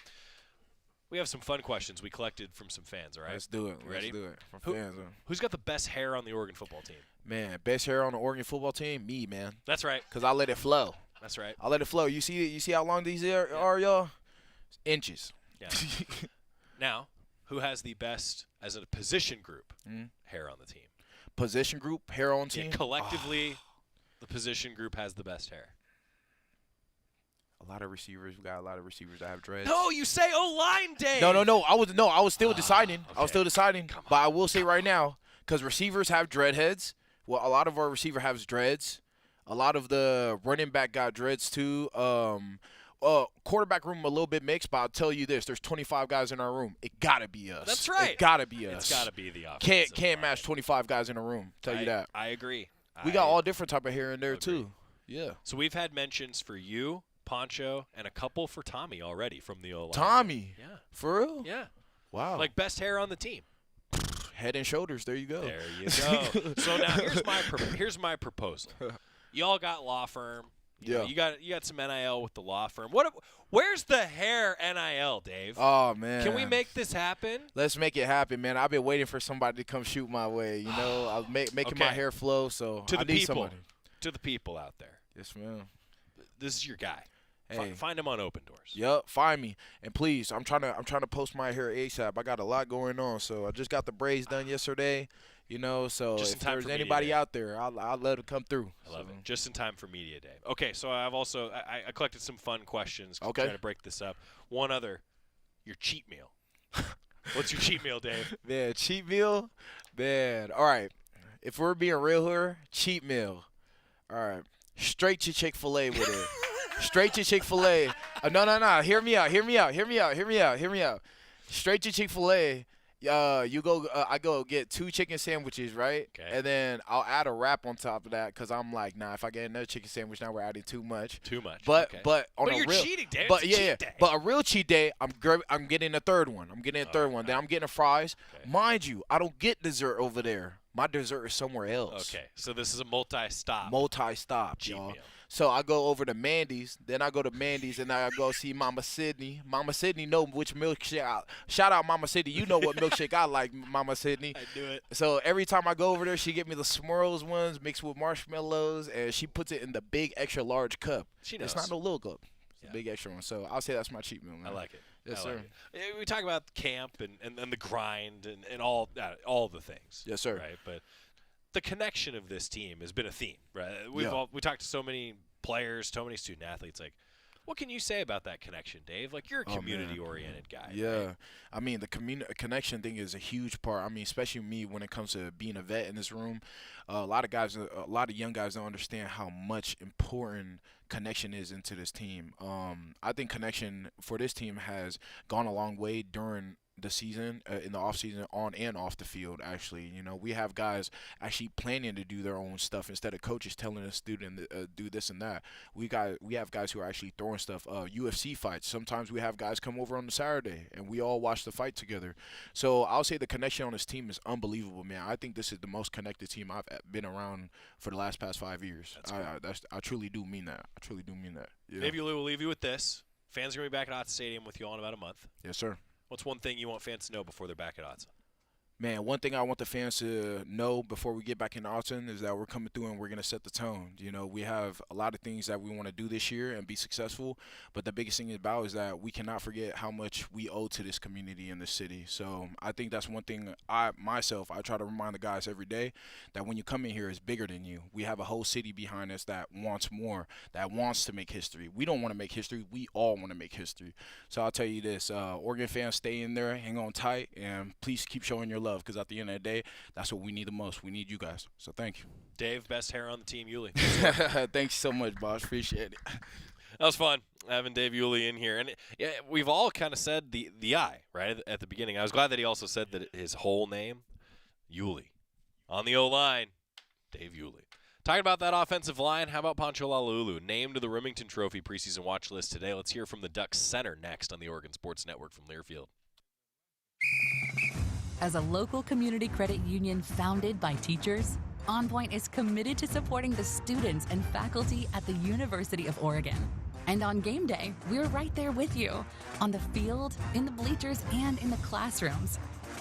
We have some fun questions we collected from some fans, all right? Let's do it. You ready? Let's do it. From fans. Who's got the best hair on the Oregon football team? Man, best hair on the Oregon football team? Me, man. That's right. Because I let it flow. That's right. I let it flow. You see how long these are y'all? Inches. Yeah. Now, who has the best, as a position group, hair on the team? Position group, hair on team? Yeah, collectively, the position group has the best hair. A lot of receivers. We got a lot of receivers that have dreads. No, you say O-line day. No. I was still deciding. Okay. I was still deciding. But I will say right now, because receivers have dread heads. Well, a lot of our receiver has dreads. A lot of the running back got dreads too. Quarterback room a little bit mixed, but I'll tell you this: there's 25 guys in our room. It gotta be us. That's right. It gotta be us. It's gotta be the offense. Can't match 25 guys in a room. Tell you that. I agree. We got all different type of hair in there too. Yeah. So we've had mentions for you, Poncho, and a couple for Tommy already from the O-line. Tommy. Yeah. For real? Yeah. Wow. Like best hair on the team. Head and shoulders. There you go. There you go. So now here's my proposal. Y'all got law firm. You know, you got some NIL with the law firm. Where's the hair NIL, Dave? Oh man. Can we make this happen? Let's make it happen, man. I've been waiting for somebody to come shoot my way. You know, I'm making my hair flow. So to the I need people, somebody. to the people out there. Yes, ma'am. This is your guy. Hey. Find him on Open Doors. Yep, find me. And please, I'm trying to post my hair ASAP. I got a lot going on. So I just got the braids done yesterday. You know, so Just in if time there's for Media anybody Day. out there, I'll let them come through. I love it. Just in time for Media Day. Okay, so I've also I collected some fun questions. Okay. Trying to break this up. One other, your cheat meal. What's your cheat meal, Dave? Man, cheat meal? Man, all right. If we're being real here, cheat meal. All right. Straight to Chick-fil-A with it. Straight to Chick-fil-A. No. Hear me out. Straight to Chick-fil-A. I go get 2 chicken sandwiches, right? Okay. And then I'll add a wrap on top of that because I'm like, nah, if I get another chicken sandwich, now we're adding too much. Too much. But okay. on But a you're real, cheating, Dave. But It's a yeah, cheat day. but a real cheat day, I'm getting a third one. Then I'm getting a fries. Okay. Mind you, I don't get dessert over there. My dessert is somewhere else. Okay, so this is a multi-stop. Multi-stop, y'all. So I go over to Mandy's, then I go to Mandy's, and I go see Mama Sydney. Mama Sydney know which milkshake. Shout out Mama Sydney. You know what milkshake I like, Mama Sydney. I knew it. So every time I go over there, she get me the Swirls ones mixed with marshmallows, and she puts it in the big extra large cup. She knows. It's not no little cup. It's a big extra one. So I'll say that's my cheat meal, man. I like it. Yes, I sir. like it. We talk about camp and the grind and all the things. Yes, sir. Right, but the connection of this team has been a theme, right? We talked to so many players, so many student athletes. Like, what can you say about that connection, Dave? Like, you're a community-oriented guy. Yeah. Right? I mean, the connection thing is a huge part. I mean, especially me when it comes to being a vet in this room. A lot of young guys don't understand how much important connection is into this team. I think connection for this team has gone a long way during the season, in the off season, on and off the field. Actually, we have guys actually planning to do their own stuff instead of coaches telling a student to do this and that. We have guys who are actually throwing stuff. UFC fights. Sometimes we have guys come over on the Saturday and we all watch the fight together. So I'll say the connection on this team is unbelievable, man. I think this is the most connected team I've been around for the past 5 years. I truly do mean that. I truly do mean that. Yeah. Maybe we'll leave you with this. Fans are going to be back at Otsa Stadium with you all in about a month. Yes, sir. What's one thing you want fans to know before they're back at Otsa? Man, one thing I want the fans to know before we get back in Austin is that we're coming through and we're going to set the tone. We have a lot of things that we want to do this year and be successful, but the biggest thing about is that we cannot forget how much we owe to this community and this city. So I think that's one thing I try to remind the guys every day, that when you come in here, it's bigger than you. We have a whole city behind us that wants more, that wants to make history. We don't want to make history. We all want to make history. So I'll tell you this, Oregon fans, stay in there, hang on tight, and please keep showing your love, because at the end of the day, that's what we need the most. We need you guys. So thank you. Dave, best hair on the team, Iuli. Thanks so much, boss. Appreciate it. That was fun having Dave Iuli in here. And we've all kind of said the I, right, at the beginning. I was glad that he also said that his whole name, Iuli. On the O-line, Dave Iuli. Talking about that offensive line, how about Poncho Lalulu, named to the Remington Trophy preseason watch list today? Let's hear from the Ducks center next on the Oregon Sports Network from Learfield. As a local community credit union founded by teachers, OnPoint is committed to supporting the students and faculty at the University of Oregon. And on game day, we're right there with you, on the field, in the bleachers, and in the classrooms.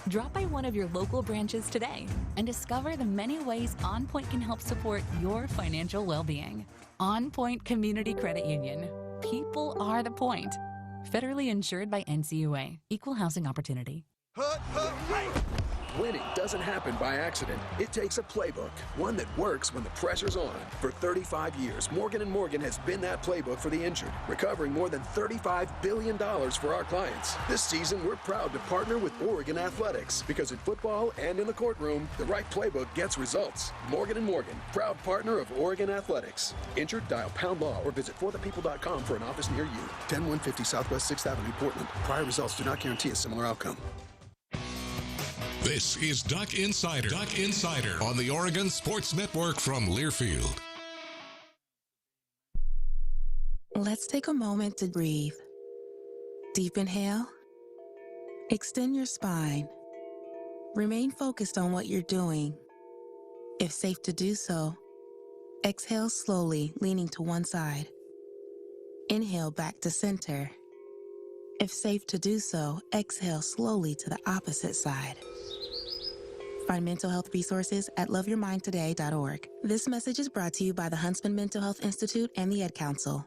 Drop by one of your local branches today and discover the many ways OnPoint can help support your financial well-being. OnPoint Community Credit Union. People are the point. Federally insured by NCUA. Equal housing opportunity. Winning doesn't happen by accident. It takes a playbook, one that works when the pressure's on. For 35 years, Morgan & Morgan has been that playbook for the injured, recovering more than $35 billion for our clients. This season, we're proud to partner with Oregon Athletics, because in football and in the courtroom, the right playbook gets results. Morgan & Morgan, proud partner of Oregon Athletics. Injured? Dial #law or visit forthepeople.com for an office near you. 10150 Southwest 6th Avenue, Portland. Prior results do not guarantee a similar outcome. This is Duck Insider. Duck Insider on the Oregon Sports Network from Learfield. Let's take a moment to breathe. Deep inhale. Extend your spine. Remain focused on what you're doing. If safe to do so, exhale slowly, leaning to one side. Inhale back to center. If safe to do so, exhale slowly to the opposite side. Find mental health resources at loveyourmindtoday.org. This message is brought to you by the Huntsman Mental Health Institute and the Ed Council.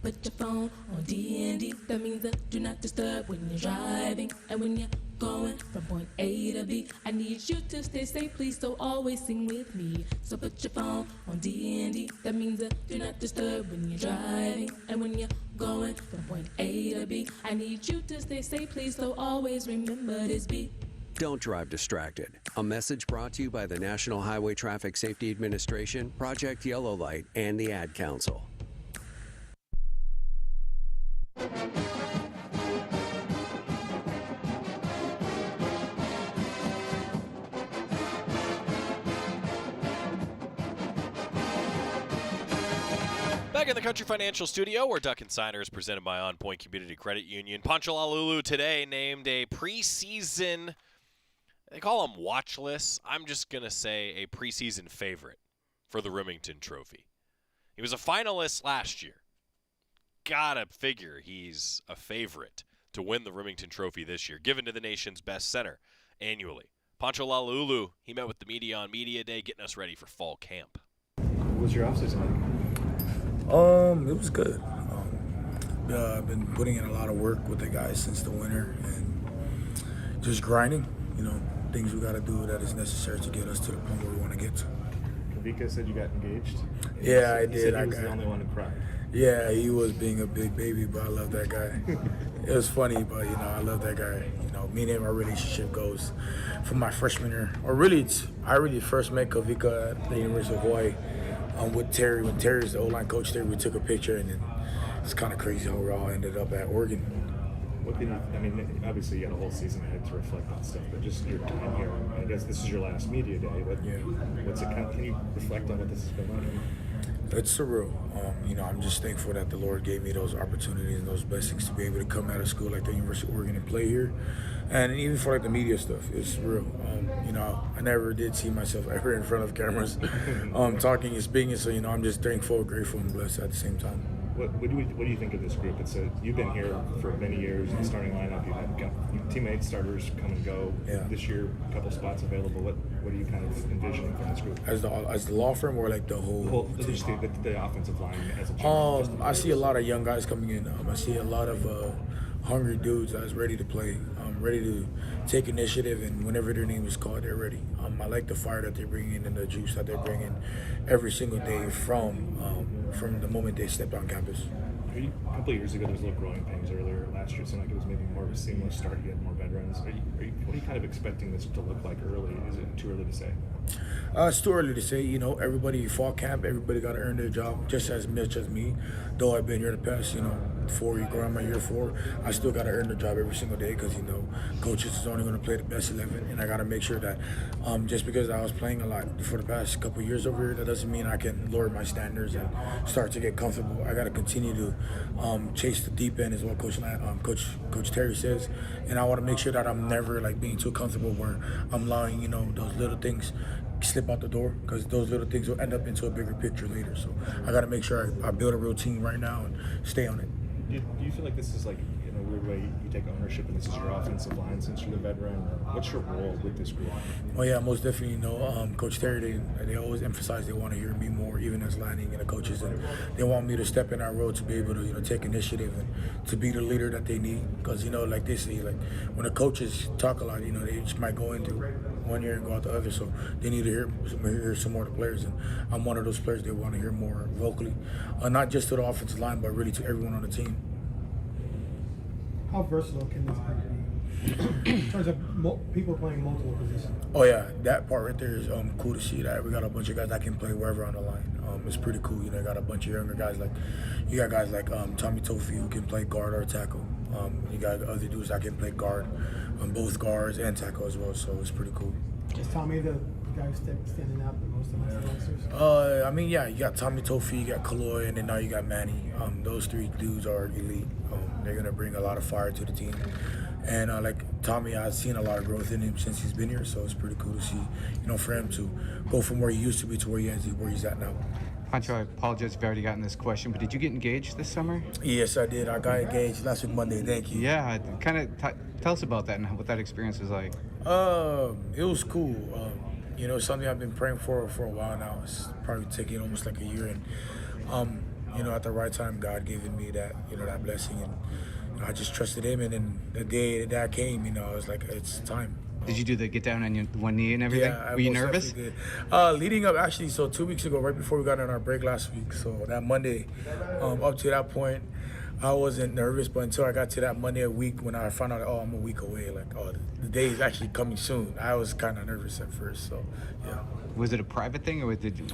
Put your phone on D&D. That means that do not disturb when you're driving. And when you're going from point A to B, I need you to stay safe, please, so always sing with me. So put your phone on D&D. That means that do not disturb when you're driving. And when you're going from point A to B, I need you to stay safe, please, so always remember this beat. Don't drive distracted. A message brought to you by the National Highway Traffic Safety Administration, Project Yellow Light, and the Ad Council. Back in the Country Financial Studio, where Duck Insider is presented by OnPoint Community Credit Union. Poncho Lalulu today named a preseason, they call them watch lists. I'm just going to say a preseason favorite for the Remington Trophy. He was a finalist last year. Gotta figure he's a favorite to win the Remington Trophy this year, given to the nation's best center annually. Poncho Lalulu, he met with the media on Media Day, getting us ready for fall camp. What was your offseason like? It was good. I've been putting in a lot of work with the guys since the winter and just grinding, things we got to do that is necessary to get us to the point where we want to get to. Kavika said you got engaged. Yeah, I did. He said he was the only one who cried. Yeah, he was being a big baby, but I love that guy. It was funny, but, I love that guy. Me and him, our relationship goes from my freshman year. Or really, I really first met Kavika at the University of Hawaii with Terry. When Terry's the O-line coach there, we took a picture, and it's kind of crazy how we all ended up at Oregon. What can you, I mean, obviously you had a whole season ahead to reflect on stuff, but just your time here, I guess this is your last media day, but what's it kind of, can you reflect on what this has been like? It's surreal. I'm just thankful that the Lord gave me those opportunities and those blessings to be able to come out of school like the University of Oregon and play here. And even for like the media stuff, it's real. I never did see myself ever in front of cameras talking and speaking, so I'm just thankful, grateful, and blessed at the same time. What do you think of this group? You've been here for many years in the starting lineup. You've had teammates, starters come and go. Yeah. This year, a couple spots available. What are you kind of envisioning from this group? As the law firm or like the whole just the offensive line as a general? I see a lot of young guys coming in. I see a lot of hungry dudes that's ready to play, ready to take initiative, and whenever their name is called, they're ready. I like the fire that they're bringing and the juice that they're bringing every single day from the moment they stepped on campus. A couple of years ago, there was little growing pains earlier. Last year, it seemed like it was maybe more of a seamless start. You had more veterans. What are you kind of expecting this to look like early? Is it too early to say? It's too early to say. Everybody fall camp. Everybody got to earn their job just as much as me. Though I've been here the past, 4 years, going on my year 4, I still got to earn the job every single day because coaches is only going to play the best 11, and I got to make sure that just because I was playing a lot for the past couple of years over here, that doesn't mean I can lower my standards and start to get comfortable. I got to continue to chase the deep end, is what Coach Terry says, and I want to make sure that I'm never being too comfortable where I'm allowing those little things slip out the door, because those little things will end up into a bigger picture later. So I got to make sure I build a routine right now and stay on it. Do you feel like this is in a weird way you take ownership and this is your offensive line since you're the veteran? What's your role with this group? Oh yeah, most definitely. Coach Terry, they always emphasize they want to hear me more, even as Lanning and the coaches, and they want me to step in our role to be able to take initiative and to be the leader that they need. Because like they say, when the coaches talk a lot, they just might go into one ear and go out the other, so they need to hear some more of the players, and I'm one of those players they want to hear more vocally, not just to the offensive line, but really to everyone on the team. How versatile can this group be in terms of people playing multiple positions? Oh yeah, that part right there is cool to see. That we got a bunch of guys that can play wherever on the line. It's pretty cool. You got a bunch of younger guys you got guys like Tommy Tofi who can play guard or tackle. You got other dudes that can play guard, both guards and tackle as well. So it's pretty cool. Is Tommy the guy who's standing out the most amongst the youngsters? Yeah, you got Tommy Tofi, you got Kaloy, and then now you got Manny. Those 3 dudes are elite. They're gonna bring a lot of fire to the team. And Tommy, I've seen a lot of growth in him since he's been here, so it's pretty cool to see, for him to go from where he used to be to where he's at now. Poncho, I apologize if I've already gotten this question, but did you get engaged this summer? Yes, I did. I got engaged last week Monday. Thank you. Yeah, kind of tell us about that and what that experience was like. It was cool. Something I've been praying for a while now. It's probably taking almost like a year, and at the right time, God gave me that that blessing, and I just trusted Him. And then the day that came, I was like, it's time. Did you do the get down on your one knee and everything? Yeah, were you nervous? Leading up, actually, so 2 weeks ago, right before we got on our break last week, so that Monday, up to that point, I wasn't nervous, but until I got to that Monday a week when I found out, I'm a week away, the day is actually coming soon. I was kind of nervous at first, so yeah. Was it a private thing, or did you?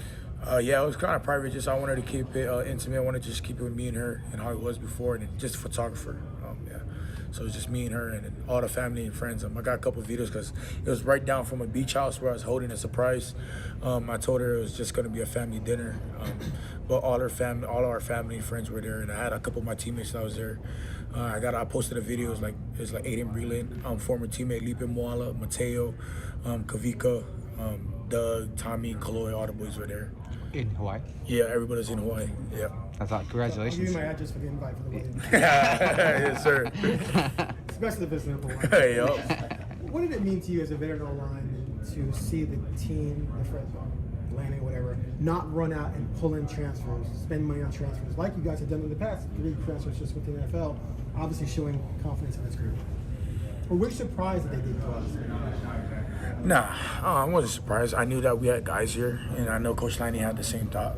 Yeah, it was kind of private. Just I wanted to keep it intimate. I wanted to just keep it with me and her and how it was before, and just a photographer. So it was just me and her and all the family and friends. I got a couple of videos because it was right down from a beach house where I was holding a surprise. I told her it was just going to be a family dinner, but all our family and friends were there, and I had a couple of my teammates that was there. I posted a video. It was like Aiden Breland, former teammate Lipe Moala, Mateo, Kavika, Doug, Tommy, Kaloy, all the boys were there. In Hawaii? Yeah, everybody's in Hawaii. Yeah. I thought, congratulations. I'll give you my address for the invite for the wedding. Yes, sir. Especially if it's in Hawaii. Yep. What did it mean to you as a veteran O-line to see the team, Lanning, whatever, not run out and pull in transfers, spend money on transfers, like you guys have done in the past, 3 transfers just with the NFL, obviously showing confidence in this group? Or were you surprised that they did to us? Nah, I wasn't surprised. I knew that we had guys here, and I know Coach Lanning had the same thought.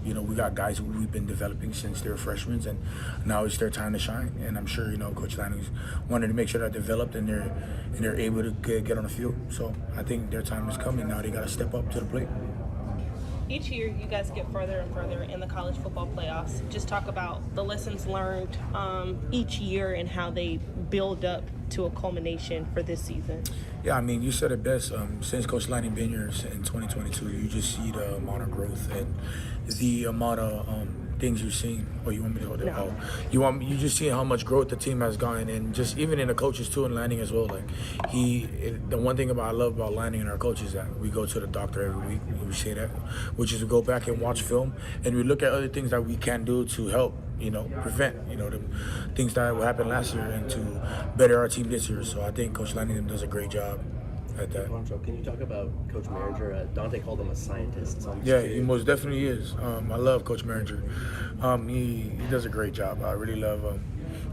We got guys who we've been developing since they were freshmen, and now it's their time to shine. And I'm sure, Coach Lanning wanted to make sure that they're developed and they're able to get on the field. So I think their time is coming now. They got to step up to the plate. Each year, you guys get further and further in the college football playoffs. Just talk about the lessons learned each year and how they build up to a culmination for this season. Yeah, I mean, you said it best. Since Coach Lanning been here in 2022, you just see the amount of growth and the amount of things you've seen. Oh, you want me to hold it? No. You just see how much growth the team has gotten, and just even in the coaches too, and Lanning as well. Like the one thing I love about Lanning and our coaches is that we go to the doctor every week. We say that, which is we go back and watch film, and we look at other things that we can do to help, prevent, the things that happened last year and to better our team this year. So I think Coach Lanning does a great job at that. Poncho, can you talk about Coach Maringer? Dante called him a scientist. So yeah, he most definitely is. I love Coach Maringer. He does a great job. I really love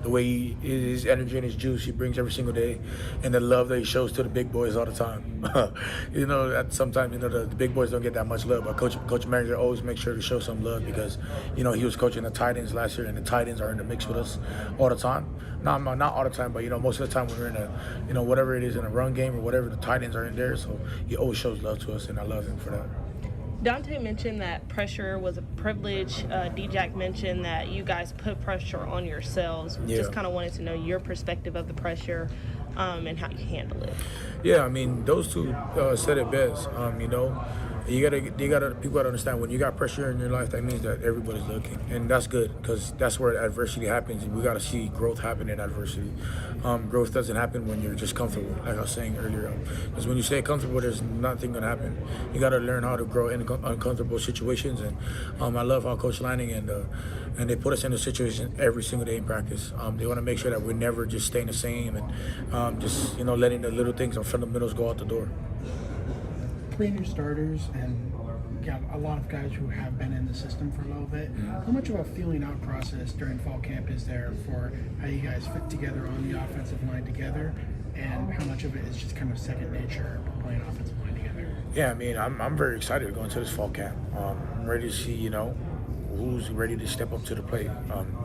the way his energy and his juice he brings every single day, and the love that he shows to the big boys all the time. Sometimes the big boys don't get that much love, but Coach Maringer always makes sure to show some love because he was coaching the tight ends last year, and the tight ends are in the mix with us all the time. Not all the time, but most of the time when we're in a whatever it is in a run game or whatever, the tight ends are in there. So he always shows love to us, and I love him for that. Dante mentioned that pressure was a privilege. D-Jack mentioned that you guys put pressure on yourselves. Yeah. Just kind of wanted to know your perspective of the pressure and how you handle it. Yeah, I mean, those two said it best. People gotta understand when you got pressure in your life, that means that everybody's looking, and that's good because that's where adversity happens. We gotta see growth happen in adversity. Growth doesn't happen when you're just comfortable, like I was saying earlier. Because when you stay comfortable, there's nothing gonna happen. You gotta learn how to grow in uncomfortable situations, and I love how Coach Lanning and they put us in a situation every single day in practice. They want to make sure that we're never just staying the same and just letting the little things, our fundamentals go out the door. 3 new starters and got a lot of guys who have been in the system for a little bit. How much of a feeling out process during fall camp is there for how you guys fit together on the offensive line together, and how much of it is just kind of second nature playing offensive line together? Yeah, I mean, I'm very excited to go into this fall camp. I'm ready to see, who's ready to step up to the plate.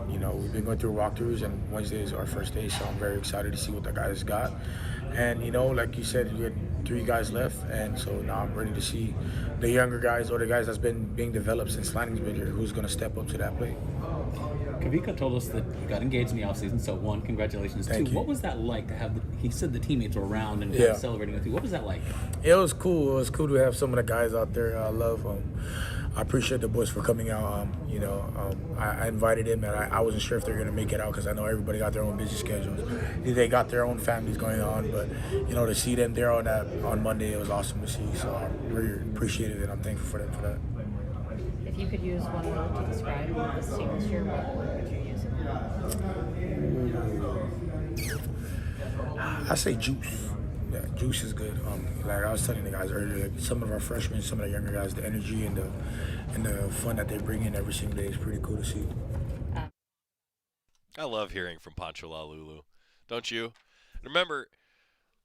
We've been going through walkthroughs, and Wednesday is our first day, so I'm very excited to see what the guys got. And, like you said, you had 3 guys left, and so now I'm ready to see the younger guys or the guys that's been being developed since Lanning's been here, who's going to step up to that plate. Kavika told us that you got engaged in the offseason, so 1, congratulations. Thank 2, you. what was that like to have, he said the teammates were around and kind of celebrating with you. What was that like? It was cool. It was cool to have some of the guys out there. I love I appreciate the boys for coming out. I invited them, and I wasn't sure if they were going to make it out because I know everybody got their own busy schedules. They got their own families going on, but to see them there on Monday, it was awesome to see. So I really appreciate it, and I'm thankful for them for that. If you could use one word to describe this team this year, what word would you use? I say juice. Yeah, juice is good. Like I was telling the guys earlier, some of our freshmen, some of the younger guys, the energy and the fun that they bring in every single day is pretty cool to see. I love hearing from Poncho Lalulu, don't you? Remember,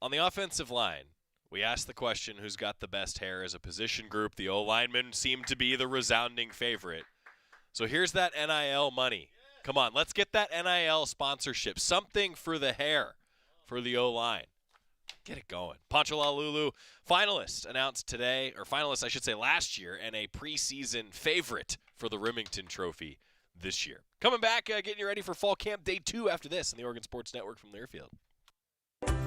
on the offensive line, we asked the question, who's got the best hair as a position group? The O-linemen seem to be the resounding favorite. So here's that NIL money. Come on, let's get that NIL sponsorship. Something for the hair for the O-line. Get it going. Poncho Lalulu, finalist announced today, or finalist, I should say, last year, and a preseason favorite for the Remington Trophy this year. Coming back, getting you ready for Fall Camp Day 2 after this on the Oregon Sports Network from Learfield.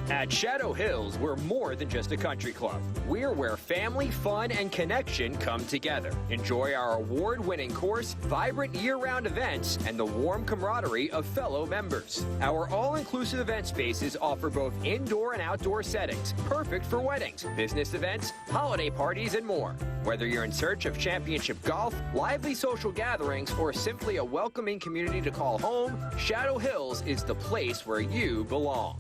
At Shadow Hills, we're more than just a country club. We're where family, fun, and connection come together. Enjoy our award-winning course, vibrant year-round events, and the warm camaraderie of fellow members. Our all-inclusive event spaces offer both indoor and outdoor settings, perfect for weddings, business events, holiday parties, and more. Whether you're in search of championship golf, lively social gatherings, or simply a welcoming community to call home, Shadow Hills is the place where you belong.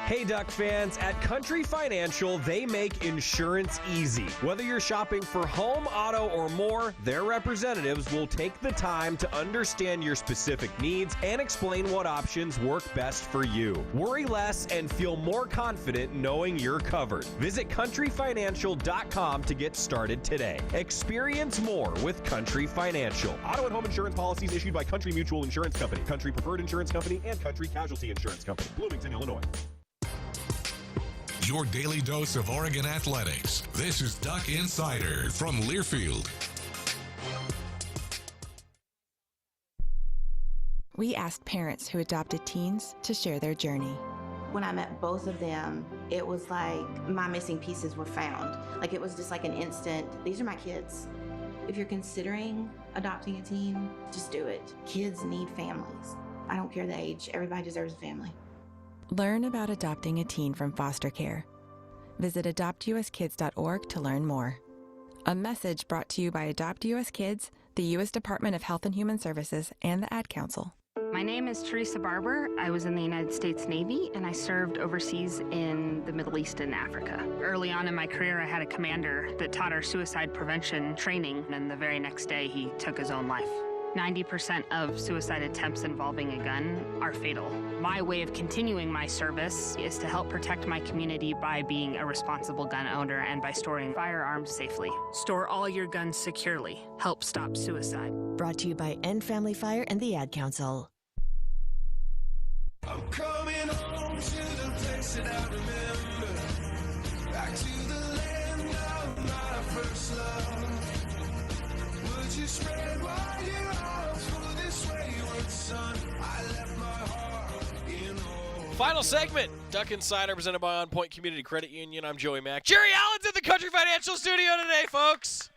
Hey Duck fans, at Country Financial, they make insurance easy. Whether you're shopping for home, auto, or more, their representatives will take the time to understand your specific needs and explain what options work best for you. Worry less and feel more confident knowing you're covered. Visit countryfinancial.com to get started today. Experience more with Country Financial. Auto and home insurance policies issued by Country Mutual Insurance Company, Country Preferred Insurance Company, and Country Casualty Insurance Company, Bloomington, Illinois. your daily dose of Oregon athletics. This is Duck Insider from Learfield. We asked parents who adopted teens to share their journey. When I met both of them, it was like my missing pieces were found. Like it was just like an instant, these are my kids. If you're considering adopting a teen, just do it. Kids need families. I don't care the age, everybody deserves a family. Learn about adopting a teen from foster care. Visit adoptuskids.org to learn more. A message brought to you by Adopt US Kids, the U.S. Department of Health and Human Services, and the Ad Council. My name is Teresa Barber. I was in the United States Navy, and I served overseas in the Middle East and Africa. Early on in my career, I had a commander that taught our suicide prevention training, and the very next day, he took his own life. 90% of suicide attempts involving a gun are fatal. My way of continuing my service is to help protect my community by being a responsible gun owner and by storing firearms safely. Store all your guns securely. Help stop suicide. Brought to you by End Family Fire and the Ad Council. I'm coming home to the place that I remember, back to the land of my first love. Would you spread wide your arms for this wayward son? I left my heart in home. Final segment, Duck Insider, presented by OnPoint Community Credit Union. I'm Joey Mack. Jerry Allen's at the Country Financial Studio today, folks.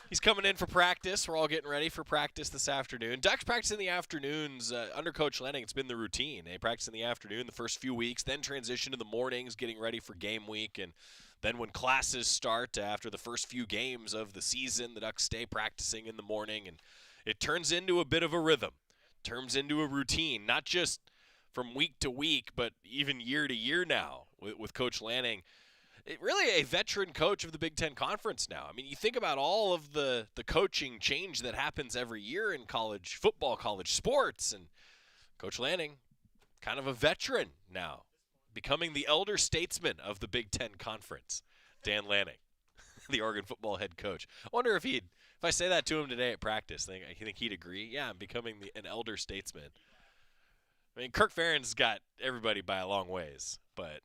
He's coming in for practice. We're all getting ready for practice this afternoon. Ducks practice in the afternoons. Under Coach Lanning, it's been the routine. They practice in the afternoon the first few weeks, then transition to the mornings, getting ready for game week. And then when classes start after the first few games of the season, the Ducks stay practicing in the morning. And it turns into a bit of a rhythm, turns into a routine, not just from week to week, but even year to year now with Coach Lanning. Really a veteran coach of the Big Ten Conference now. I mean, you think about all of the coaching change that happens every year in college football, college sports, and Coach Lanning, kind of a veteran now, becoming the elder statesman of the Big Ten Conference. Dan Lanning, the Oregon football head coach. I wonder if I say that to him today at practice, I think he'd agree. Yeah, I'm becoming an elder statesman. I mean, Kirk Ferentz got everybody by a long ways, but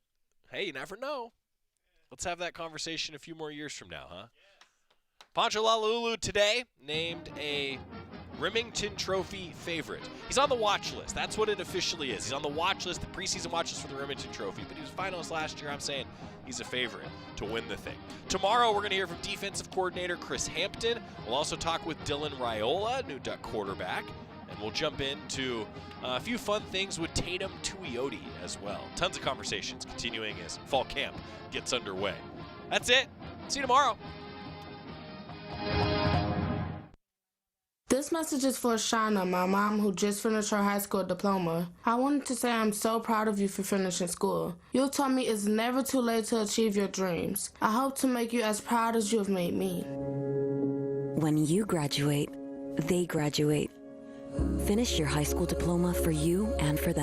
hey, you never know. Let's have that conversation a few more years from now, huh? Poncho Lalulu today named a Remington Trophy favorite. He's on the watch list. That's what it officially is. He's on the watch list, the preseason watch list for the Remington Trophy, but he was finalist last year. I'm saying he's a favorite to win the thing. Tomorrow, we're going to hear from defensive coordinator Chris Hampton. We'll also talk with Dylan Raiola, new Duck quarterback, and we'll jump into a few fun things with Tatum Tuioti as well. Tons of conversations continuing as fall camp gets underway. That's it. See you tomorrow. This message is for Shauna, my mom who just finished her high school diploma. I wanted to say I'm so proud of you for finishing school. You told me it's never too late to achieve your dreams. I hope to make you as proud as you have made me. When you graduate, they graduate. Finish your high school diploma for you and for them.